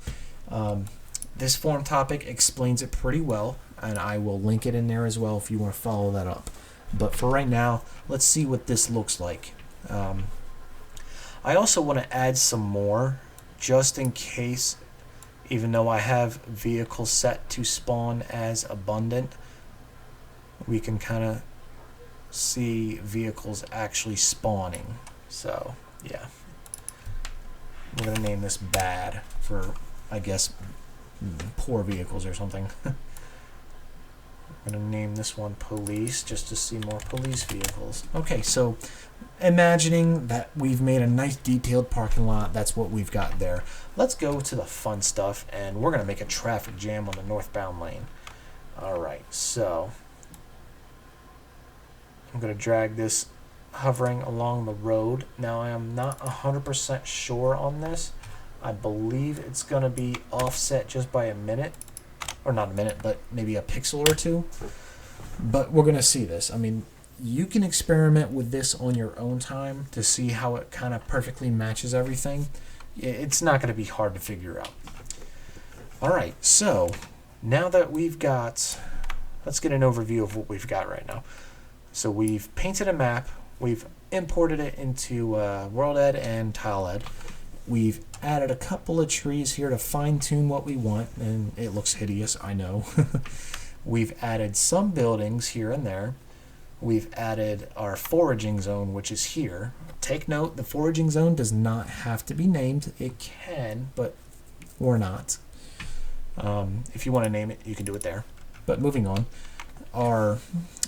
This forum topic explains it pretty well, and I will link it in there as well if you want to follow that up. But for right now, let's see what this looks like. I also want to add some more, just in case. Even though I have vehicles set to spawn as abundant, we can kind of see vehicles actually spawning. So, yeah. We're going to name this bad for, I guess, poor vehicles or something. I'm going to name this one police just to see more police vehicles. Okay, so imagining that we've made a nice detailed parking lot, that's what we've got there. Let's go to the fun stuff, and we're going to make a traffic jam on the northbound lane. Alright, so I'm going to drag this hovering along the road. Now I am not 100% sure on this. I believe it's going to be offset just by a minute. Or not a minute, but maybe a pixel or 2. But we're going to see this. I mean, you can experiment with this on your own time to see how it kind of perfectly matches everything. It's not going to be hard to figure out. Alright, so now that we've got, let's get an overview of what we've got right now. So we've painted a map, we've imported it into WorldEd and Tileset. We've added a couple of trees here to fine-tune what we want, and it looks hideous, I know. We've added some buildings here and there. We've added our foraging zone, which is here. Take note, the foraging zone does not have to be named. It can, but we're not. If you want to name it, you can do it there. But moving on, our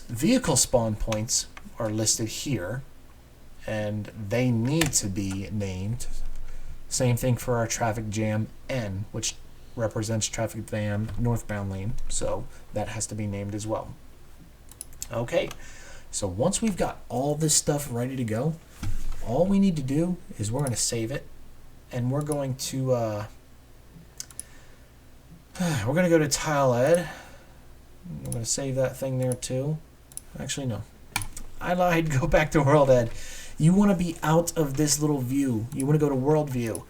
vehicle spawn points are listed here, and they need to be named. Same thing for our traffic jam N, which represents traffic jam northbound lane, so that has to be named as well. Okay, so once we've got all this stuff ready to go, all we need to do is we're going to save it, and we're going to go to Tileset. I'm going to save that thing there too. Actually, no, I lied. Go back to WorldEd. You want to be out of this little view. You want to go to World View.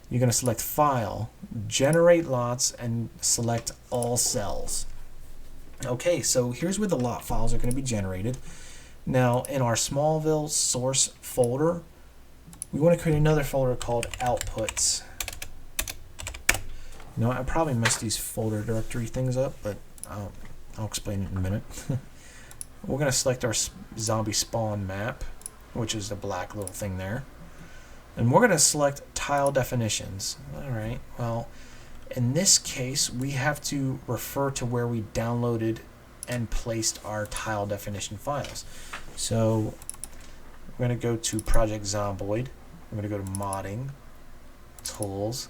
You're going to select File, Generate Lots, and select All Cells. Okay, so here's where the lot files are going to be generated. Now, in our Smallville source folder, we want to create another folder called Outputs. You know, I probably messed these folder directory things up, but I'll explain it in a minute. We're going to select our zombie spawn map, which is the black little thing there. And we're going to select tile definitions. Alright, well, in this case, we have to refer to where we downloaded and placed our tile definition files. So we're going to go to Project Zomboid. We're going to go to Modding, Tools,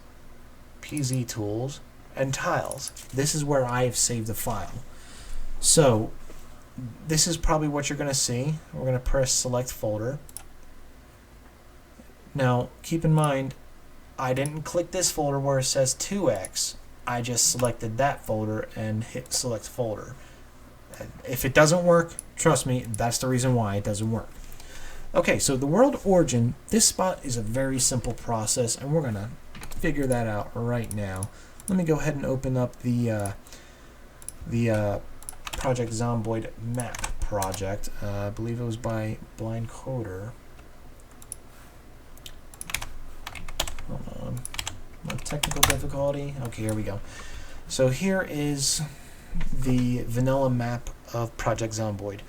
PZ Tools, and Tiles. This is where I have saved the file. So this is probably what you're going to see. We're going to press select folder. Now keep in mind, I didn't click this folder where it says 2x. I just selected that folder and hit select folder. If it doesn't work, trust me, that's the reason why it doesn't work. Okay, so the world origin, this spot is a very simple process, and we're going to figure that out right now. Let me go ahead and open up the Project Zomboid Map project. I believe it was by Blind Coder. Hold on. No technical difficulty. Okay, here we go. So here is the vanilla map of Project Zomboid.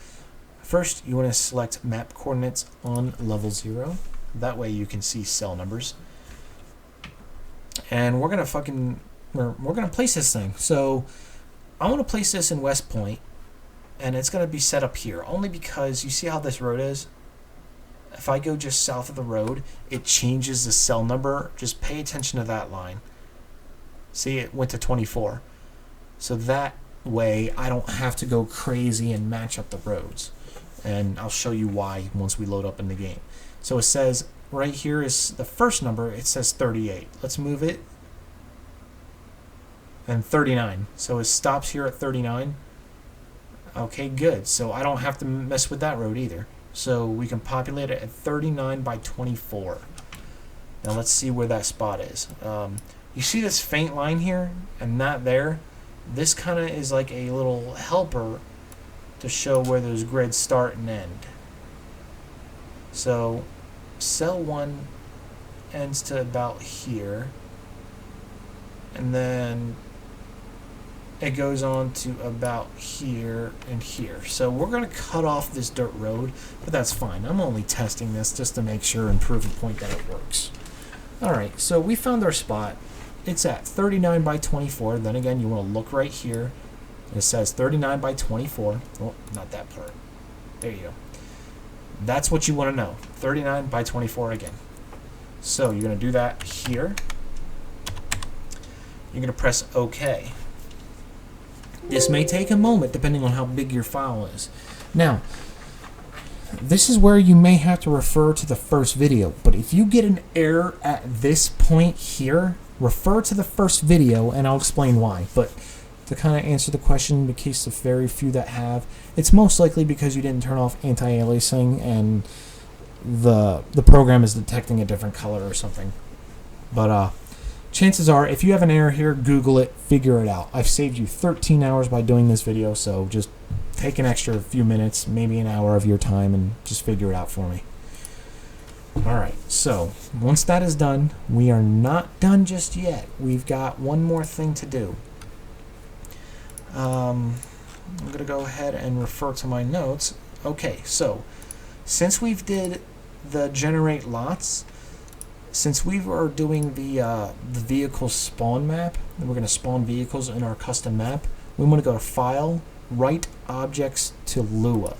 First, you want to select map coordinates on level 0. That way you can see cell numbers. And we're gonna place this thing. So I want to place this in West Point, and it's going to be set up here only because you see how this road is. If I go just south of the road, it changes the cell number. Just pay attention to that line. See, it went to 24. So that way I don't have to go crazy and match up the roads. And I'll show you why once we load up in the game. So it says right here is the first number. It says 38. Let's move it. And 39. So it stops here at 39. Okay, good. So I don't have to mess with that road either. So we can populate it at 39 by 24. Now let's see where that spot is. You see this faint line here and that there? This kind of is like a little helper to show where those grids start and end. So cell 1 ends to about here, and then it goes on to about here and here. So we're going to cut off this dirt road, but that's fine. I'm only testing this just to make sure and prove a point that it works. Alright, so we found our spot. It's at 39 by 24. Then again, you want to look right here. It says 39 by 24. Oh, not that part. There you go. That's what you want to know. 39 by 24 again. So you're going to do that here. You're going to press OK. This may take a moment depending on how big your file is. Now, this is where you may have to refer to the first video, but if you get an error at this point here, refer to the first video and I'll explain why. But to kind of answer the question, in the case of very few that have, it's most likely because you didn't turn off anti-aliasing and the program is detecting a different color or something. But chances are, if you have an error here, Google it, figure it out. I've saved you 13 hours by doing this video, so just take an extra few minutes, maybe an hour of your time, and just figure it out for me. Alright, so once that is done, we are not done just yet. We've got one more thing to do. I'm going to go ahead and refer to my notes. Okay, so since we've did the generate lots, since we are doing the vehicle spawn map, and we're going to spawn vehicles in our custom map, we want to go to File, Write Objects.lua.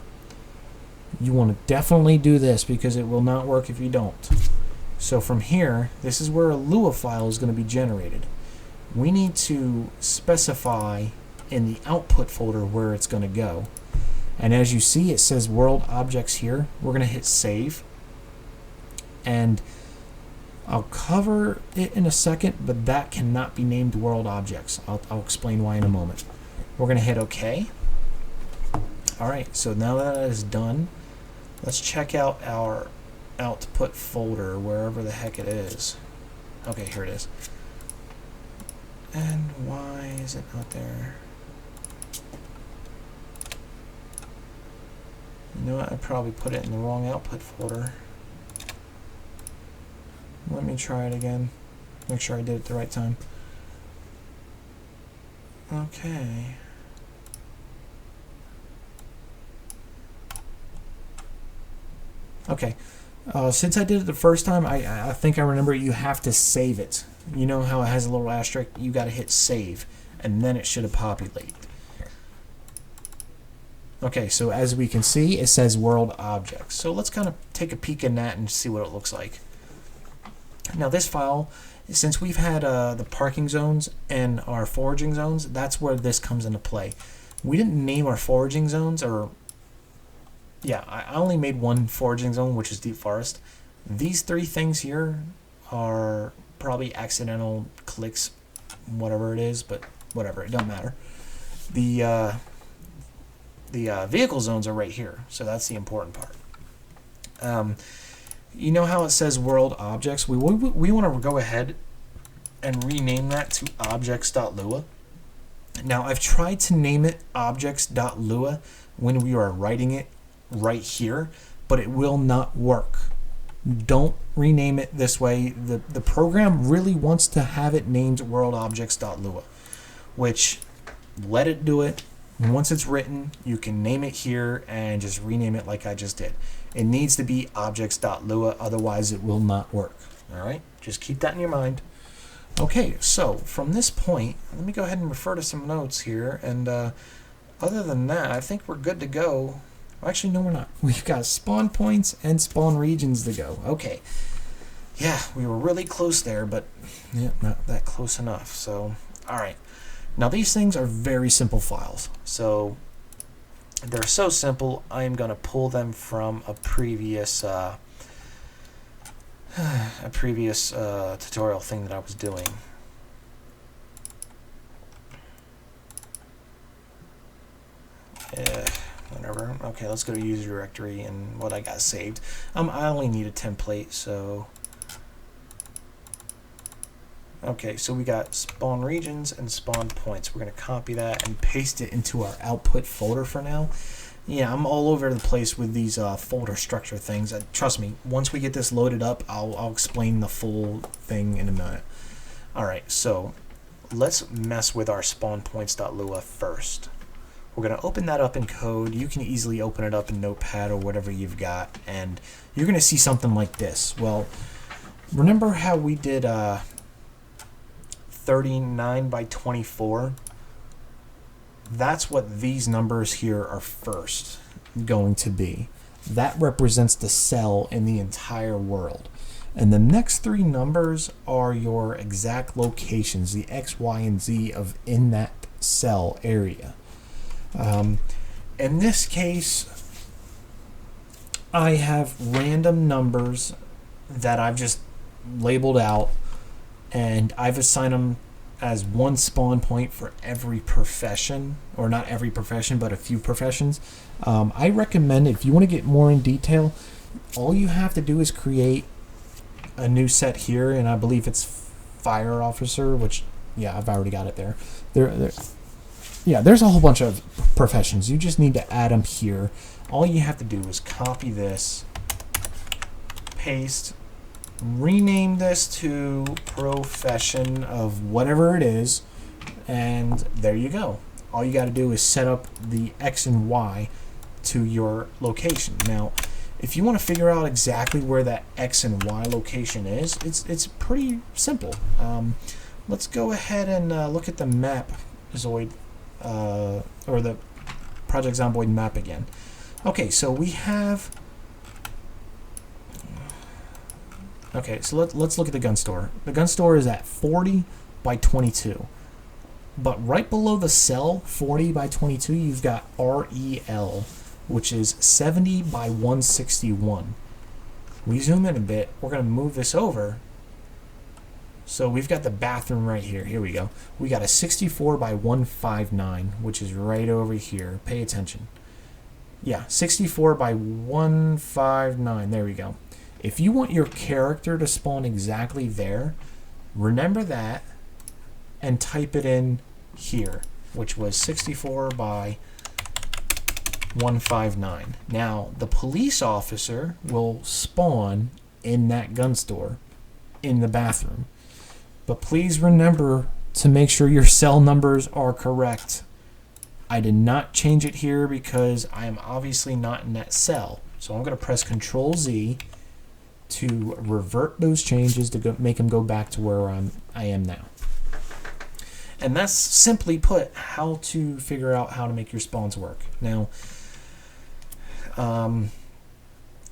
You want to definitely do this because it will not work if you don't. So from here, this is where a Lua file is going to be generated. We need to specify in the output folder where it's going to go. And as you see, it says world objects here. We're going to hit save. And I'll cover it in a second, but that cannot be named world objects. I'll explain why in a moment. We're going to hit OK. Alright, so now that is done, let's check out our output folder, wherever the heck it is. Okay, here it is. And why is it not there? You know what, I probably put it in the wrong output folder. Let me try it again. Make sure I did it the right time. Okay. Okay. Since I did it the first time, I think I remember you have to save it. You know how it has a little asterisk? You got to hit save, and then it should have populated. Okay, so as we can see, it says world objects. So let's kind of take a peek in that and see what it looks like. Now this file, since we've had the parking zones and our foraging zones, that's where this comes into play. We didn't name our foraging zones, or yeah, I only made one foraging zone, which is deep forest. These three things here are probably accidental clicks, whatever it is, but whatever, it doesn't matter. The vehicle zones are right here, so that's the important part. You know how it says world objects? We want to go ahead and rename that to objects.lua. Now, I've tried to name it objects.lua when we are writing it right here, but it will not work. Don't rename it this way. The program really wants to have it named world objects.lua, which let it do it. Once it's written, you can name it here and just rename it like I just did. It needs to be objects.lua, otherwise it will not work. All right, just keep that in your mind. Okay, so from this point, let me go ahead and refer to some notes here. And other than that, I think we're good to go. Actually, no, we're not. We've got spawn points and spawn regions to go. Okay. Yeah, we were really close there, but yeah, not that close enough. So, all right. Now, these things are very simple files. So, they're so simple, I am going to pull them from a previous tutorial thing that I was doing. Whatever. Okay, let's go to user directory and what I got saved. I only need a template, so okay, so we got spawn regions and spawn points. We're going to copy that and paste it into our output folder for now. Yeah, I'm all over the place with these folder structure things. Trust me, once we get this loaded up, I'll explain the full thing in a minute. Alright, so let's mess with our spawnpoints.lua first. We're going to open that up in code. You can easily open it up in Notepad or whatever you've got, and you're going to see something like this. Well, remember how we did 39 by 24? That's what these numbers here are first going to be. That represents the cell in the entire world. And the next three numbers are your exact locations, the X, Y, and Z of in that cell area. In this case, I have random numbers that I've just labeled out, and I've assigned them as one spawn point for every profession, or not every profession, but a few professions. I recommend, if you want to get more in detail, all you have to do is create a new set here, and I believe it's fire officer, which, yeah, I've already got it there. Yeah, there's a whole bunch of professions. You just need to add them here. All you have to do is copy this, paste, rename this to profession of whatever it is, and there you go. All you got to do is set up the X and Y to your location. Now, if you want to figure out exactly where that X and Y location is, it's pretty simple. Let's go ahead and look at the MapZoid, or the Project Zomboid map again. Okay, so we have. Okay, so let's look at the gun store. The gun store is at 40 by 22. But right below the cell, 40 by 22, you've got REL, which is 70 by 161. We zoom in a bit, we're going to move this over. So we've got the bathroom right here. Here we go. We got a 64 by 159, which is right over here. Pay attention. Yeah, 64 by 159. There we go. If you want your character to spawn exactly there, remember that and type it in here, which was 64 by 159. Now, the police officer will spawn in that gun store in the bathroom. But please remember to make sure your cell numbers are correct. I did not change it here because I am obviously not in that cell. So I'm going to press Control Z to revert those changes to make them go back to where I am now. And that's simply put how to figure out how to make your spawns work. Now,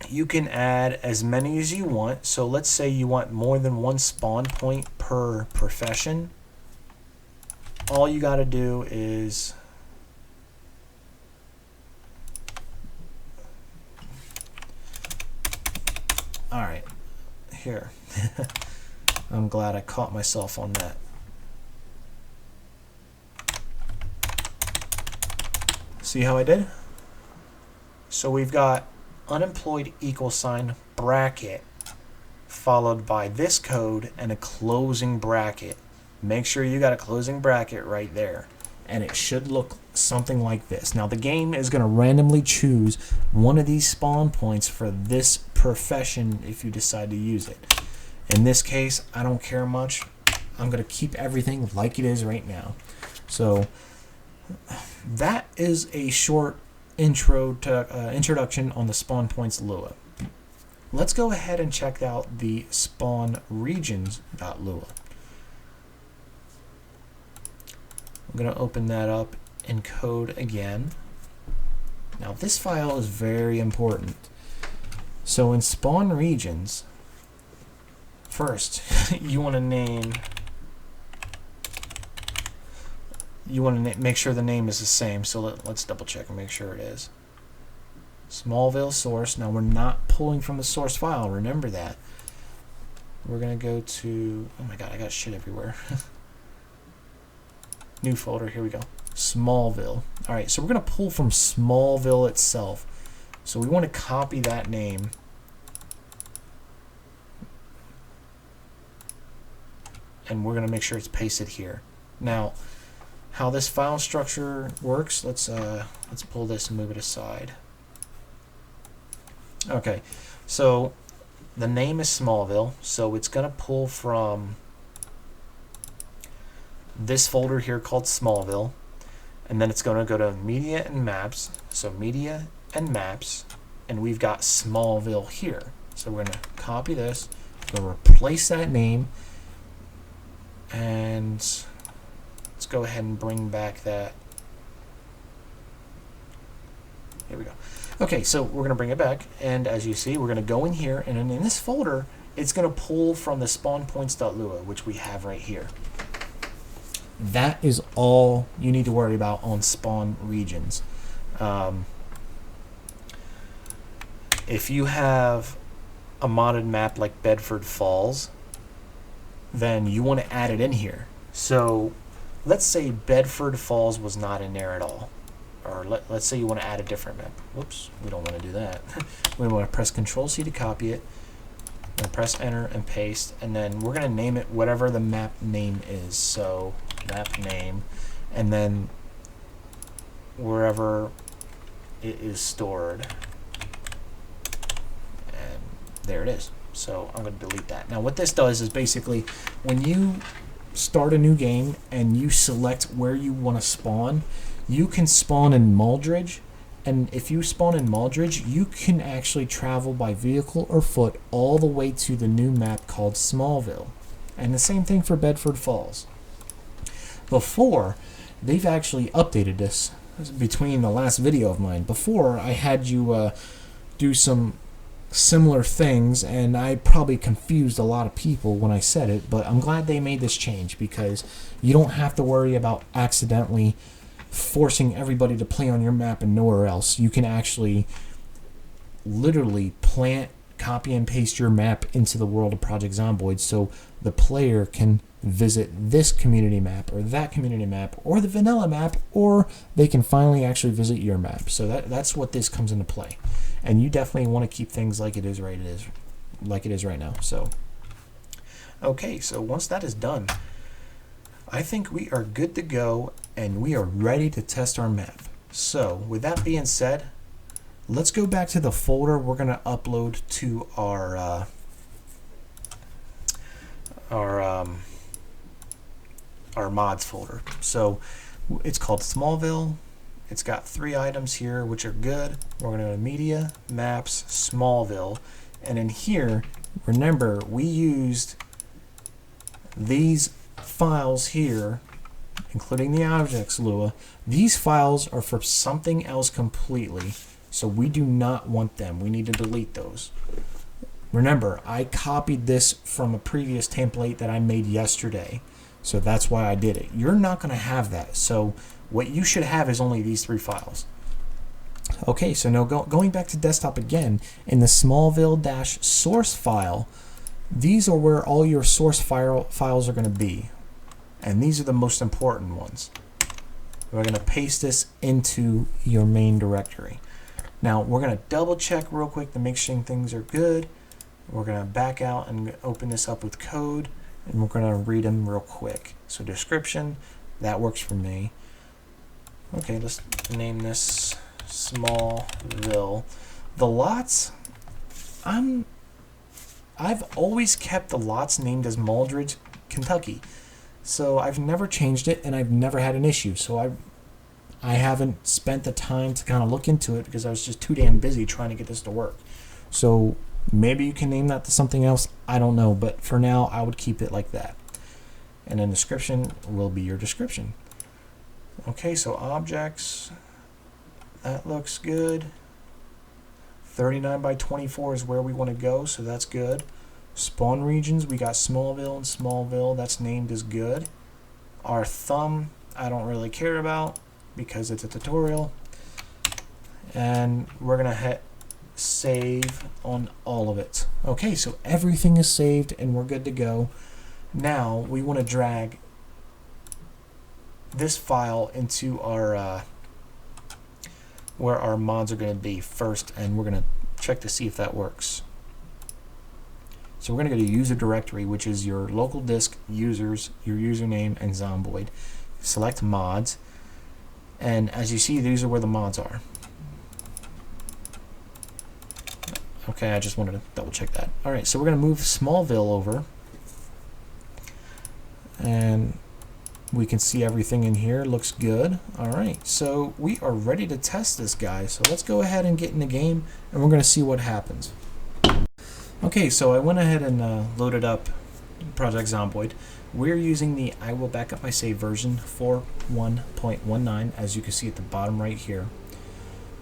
you can add as many as you want. So let's say you want more than one spawn point per profession. All you got to do is all right, here. I'm glad I caught myself on that. See how I did? So we've got unemployed =, bracket, followed by this code and a closing bracket. Make sure you got a closing bracket right there. And it should look something like this. Now the game is going to randomly choose one of these spawn points for this profession if you decide to use it. In this case, I don't care much. I'm going to keep everything like it is right now. So that is a short introduction on the Spawnpoints.lua. Let's go ahead and check out the spawnregions.lua. I'm going to open that up in code again. Now this file is very important. So in spawn regions, first you want to name, make sure the name is the same. So let's double check and make sure it is. Smallville source. Now we're not pulling from the source file, remember that. We're going to go to, oh my god, I got shit everywhere. New folder, here we go. Smallville. Alright, so we're going to pull from Smallville itself. So we want to copy that name. And we're going to make sure it's pasted here. Now, how this file structure works, let's pull this and move it aside. Okay, so the name is Smallville, so it's going to pull from this folder here called Smallville, and then it's going to go to Media and Maps, so Media and Maps, and we've got Smallville here. So we're going to copy this, we're going to replace that name, and let's go ahead and bring back that. Here we go. Okay, so we're going to bring it back, and as you see, we're going to go in here, and in this folder, it's going to pull from the Spawnpoints.lua, which we have right here. That is all you need to worry about on spawn regions. If you have a modded map like Bedford Falls, then you want to add it in here. So let's say Bedford Falls was not in there at all. Or let's say you want to add a different map. Whoops, we don't want to do that. We want to press Control-C to copy it. And press Enter and paste. And then we're going to name it whatever the map name is. So map name. And then wherever it is stored. And there it is. So I'm going to delete that. Now what this does is basically when you start a new game and you select where you want to spawn, you can spawn in Maldridge, and if you spawn in Maldridge, you can actually travel by vehicle or foot all the way to the new map called Smallville. And the same thing for Bedford Falls. Before, they've actually updated this between the last video of mine. Before, I had you do some similar things, and I probably confused a lot of people when I said it, but I'm glad they made this change because you don't have to worry about accidentally forcing everybody to play on your map and nowhere else. You can actually literally plant, copy and paste your map into the world of Project Zomboid so the player can visit this community map or that community map or the vanilla map, or they can finally actually visit your map. So that's what this comes into play. And you definitely want to keep things like it is right now. So okay, so once that is done, I think we are good to go and we are ready to test our map. So with that being said, let's go back to the folder we're going to upload to our mods folder. So it's called Smallville. It's got 3 items here which are good. We're going to go to Media, Maps, Smallville, and in here, remember we used these files here, including the objects.lua. These files are for something else completely. So we do not want them. We need to delete those. Remember, I copied this from a previous template that I made yesterday. So that's why I did it. You're not going to have that. So what you should have is only these 3 files. Okay, so now going back to desktop again, in the Smallville-source file, these are where all your source files are going to be. And these are the most important ones. We're going to paste this into your main directory. Now, we're going to double check real quick to make sure things are good. We're going to back out and open this up with code, and we're going to read them real quick. So description, that works for me. Okay, let's name this Smallville. The lots, I've always kept the lots named as Maldridge, Kentucky. So I've never changed it, and I've never had an issue. So I haven't spent the time to kind of look into it because I was just too damn busy trying to get this to work. So maybe you can name that to something else. I don't know, but for now I would keep it like that. And then description will be your description. Okay, so objects, that looks good. 39 by 24 is where we want to go, so that's good. Spawn regions, we got Smallville and Smallville, that's named as good. Our thumb, I don't really care about because it's a tutorial. And we're going to hit save on all of it. Okay, so everything is saved and we're good to go. Now we want to drag this file into our where our mods are going to be first, and we're going to check to see if that works. So we're going to go to user directory, which is your local disk, users, your username, and Zomboid. Select mods, and as you see, these are where the mods are. Okay, I just wanted to double check that. Alright, so we're going to move Smallville over, and we can see everything in here. Looks good. Alright, so we are ready to test this guy. So let's go ahead and get in the game, and we're going to see what happens. Okay, so I went ahead and loaded up Project Zomboid. We're using the I will back up my save version 4.1.19, as you can see at the bottom right here.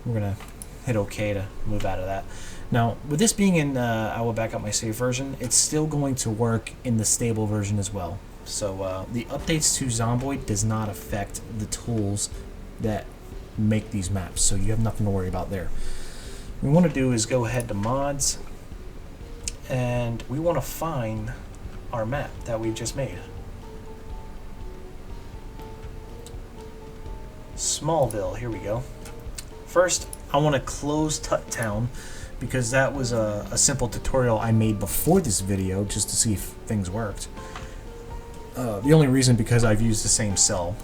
We're going to hit OK to move out of that. Now, with this being in I will back up my save version, it's still going to work in the stable version as well. So the updates to Zomboid does not affect the tools that make these maps, so you have nothing to worry about there. What we want to do is go ahead to mods, and we want to find our map that we've just made. Smallville, here we go. First, I want to close Tut Town because that was a simple tutorial I made before this video just to see if things worked. The only reason because I've used the same cell.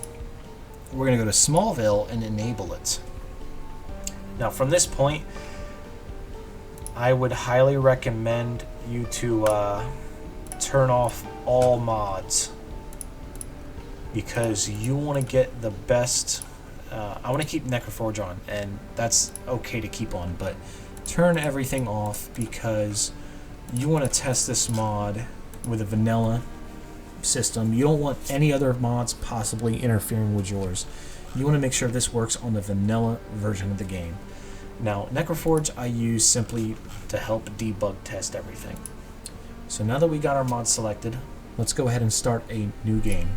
We're going to go to Smallville and enable it. Now from this point, I would highly recommend you to turn off all mods because you want to get the best. I want to keep Necroforge on, and that's okay to keep on, but turn everything off because you want to test this mod with a vanilla system. You don't want any other mods possibly interfering with yours. You want to make sure this works on the vanilla version of the game. Now, Necroforge I use simply to help debug test everything. So now that we got our mods selected, let's go ahead and start a new game.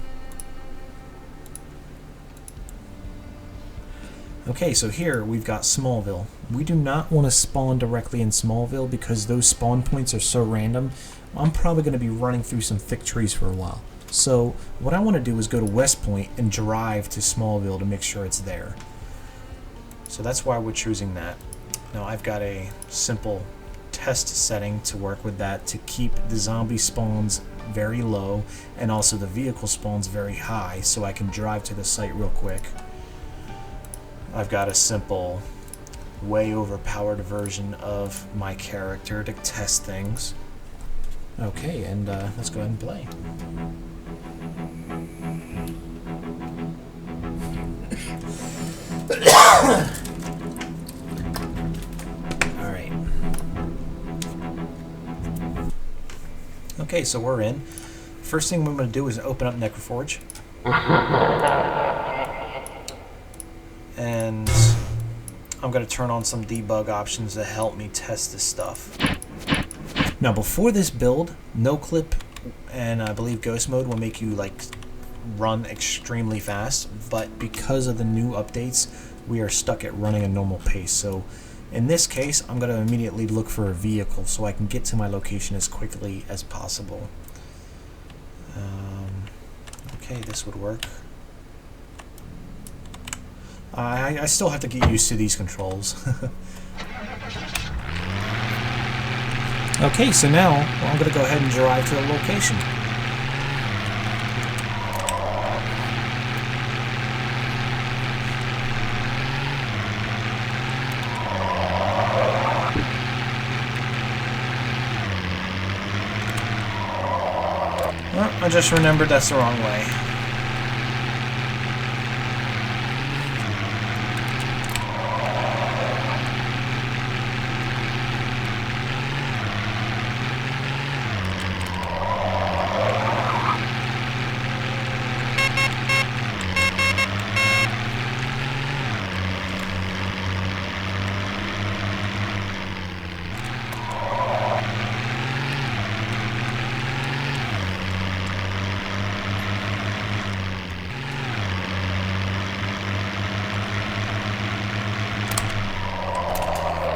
Okay, so here we've got Smallville. We do not want to spawn directly in Smallville because those spawn points are so random. I'm probably going to be running through some thick trees for a while. So what I want to do is go to West Point and drive to Smallville to make sure it's there. So that's why we're choosing that. Now I've got a simple test setting to work with that to keep the zombie spawns very low and also the vehicle spawns very high so I can drive to the site real quick. I've got a simple, way overpowered version of my character to test things. Okay, and let's go ahead and play. Alright. Okay, so we're in. First thing we're going to do is open up Necroforge. And I'm going to turn on some debug options to help me test this stuff. Now before this build, no clip and I believe ghost mode will make you like run extremely fast, but because of the new updates, we are stuck at running a normal pace. So in this case, I'm going to immediately look for a vehicle so I can get to my location as quickly as possible. Okay, this would work. I still have to get used to these controls. Okay, so now I'm going to go ahead and drive to the location. Well, I just remembered that's the wrong way.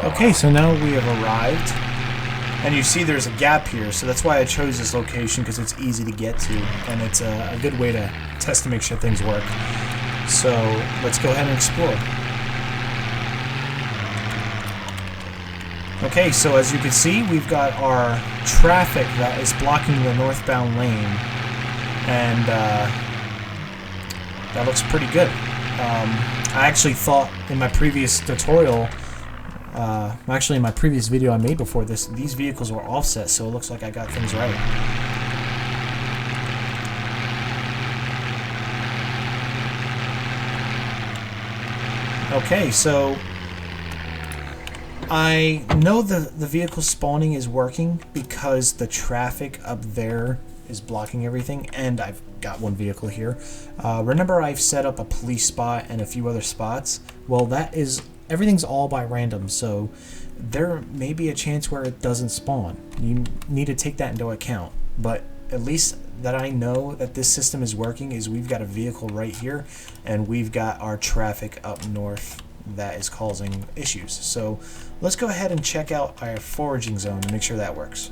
Okay, so now we have arrived, and you see there's a gap here, so that's why I chose this location, because it's easy to get to, and it's a good way to test to make sure things work. So let's go ahead and explore. Okay, so as you can see, we've got our traffic that is blocking the northbound lane, and that looks pretty good. I actually thought in my previous tutorial, actually in my previous video I made before this, these vehicles were offset, so it looks like I got things right. Okay, so I know the vehicle spawning is working because the traffic up there is blocking everything, and I've got one vehicle here. Remember I've set up a police spot and a few other spots? Well, everything's all by random, so there may be a chance where it doesn't spawn. You need to take that into account, but at least that I know that this system is working is we've got a vehicle right here, and we've got our traffic up north that is causing issues. So let's go ahead and check out our foraging zone to make sure that works.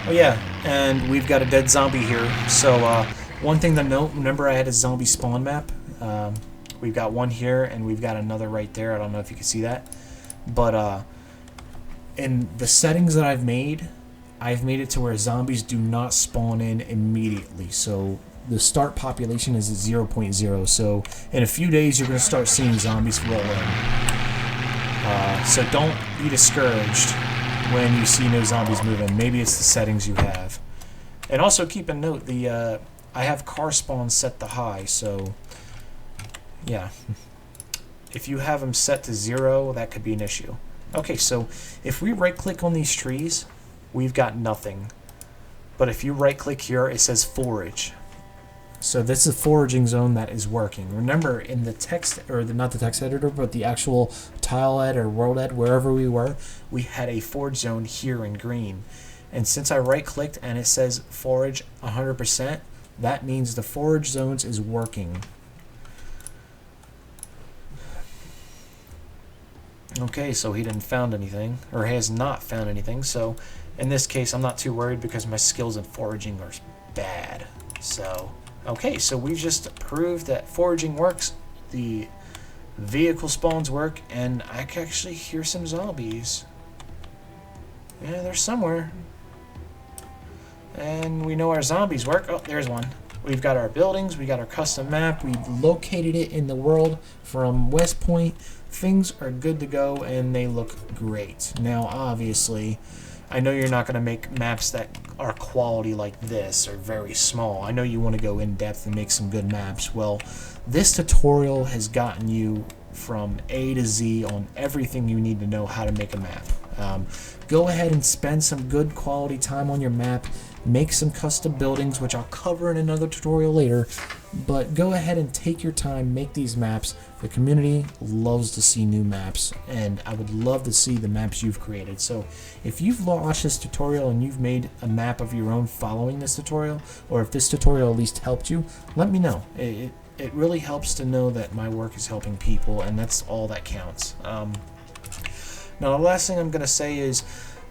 Oh yeah, and we've got a dead zombie here. So one thing to note, remember I had a zombie spawn map? We've got one here and we've got another right there. I don't know if you can see that. But in the settings that I've made it to where zombies do not spawn in immediately. So the start population is at 0.0. So in a few days you're going to start seeing zombies roll in. So don't be discouraged when you see no zombies moving. Maybe it's the settings you have. And also keep a note, I have car spawn set to high, so yeah. If you have them set to 0, that could be an issue. Okay, so if we right click on these trees, we've got nothing. But if you right click here, it says forage. So this is a foraging zone that is working. Remember, in the text, or not the text editor, but the actual Tileset or WorldEd, wherever we were, we had a forage zone here in green. And since I right clicked and it says forage 100%, that means the forage zones is working. Okay, so he didn't found anything, or has not found anything. So in this case, I'm not too worried because my skills in foraging are bad. So okay, so we've just proved that foraging works, the vehicle spawns work, and I can actually hear some zombies. Yeah, they're somewhere. And we know our zombies work. Oh, there's one. We've got our buildings, we got our custom map, we've located it in the world from West Point. Things are good to go and they look great. Now, obviously, I know you're not going to make maps that are quality like this or very small. I know you want to go in depth and make some good maps. Well, this tutorial has gotten you from A to Z on everything you need to know how to make a map. Go ahead and spend some good quality time on your map. make some custom buildings, which I'll cover in another tutorial later. But go ahead and take your time, make these maps. The community loves to see new maps, and I would love to see the maps you've created. So if you've watched this tutorial and you've made a map of your own following this tutorial, or if this tutorial at least helped you, let me know. It really helps to know that my work is helping people, and that's all that counts. Now the last thing I'm going to say is,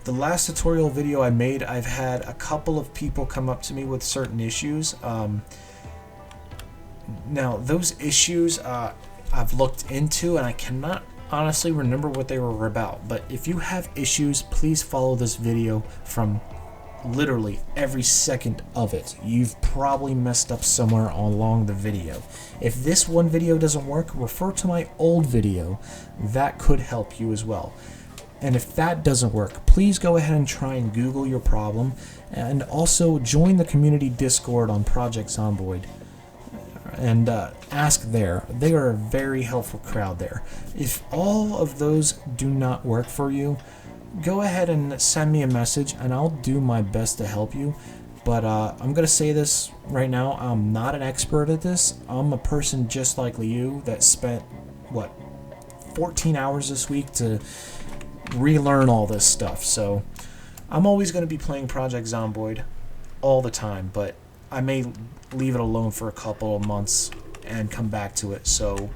the last tutorial video I made, I've had a couple of people come up to me with certain issues. Now those issues I've looked into, and I cannot honestly remember what they were about, but if you have issues, please follow this video from literally every second of it. You've probably messed up somewhere along the video. If this one video doesn't work, refer to my old video. That could help you as well. And if that doesn't work, please go ahead and try and Google your problem, and also join the community Discord on Project Zomboid and ask there. They are a very helpful crowd there. If all of those do not work for you, go ahead and send me a message and I'll do my best to help you. But I'm going to say this right now, I'm not an expert at this. I'm a person just like you that spent, 14 hours this week to relearn all this stuff. So I'm always going to be playing Project Zomboid all the time, but I may leave it alone for a couple of months and come back to it. So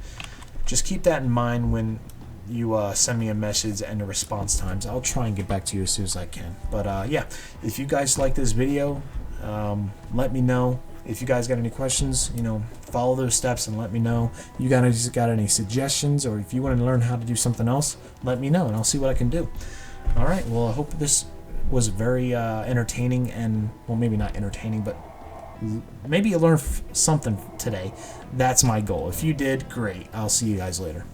just keep that in mind when you send me a message and the response times. I'll try and get back to you as soon as I can. But yeah, if you guys like this video, let me know. If you guys got any questions, follow those steps and let me know. You guys got any suggestions, or if you want to learn how to do something else, let me know and I'll see what I can do. All right, well, I hope this was very entertaining, and, well, maybe not entertaining, but maybe you learned something today. That's my goal. If you did, great. I'll see you guys later.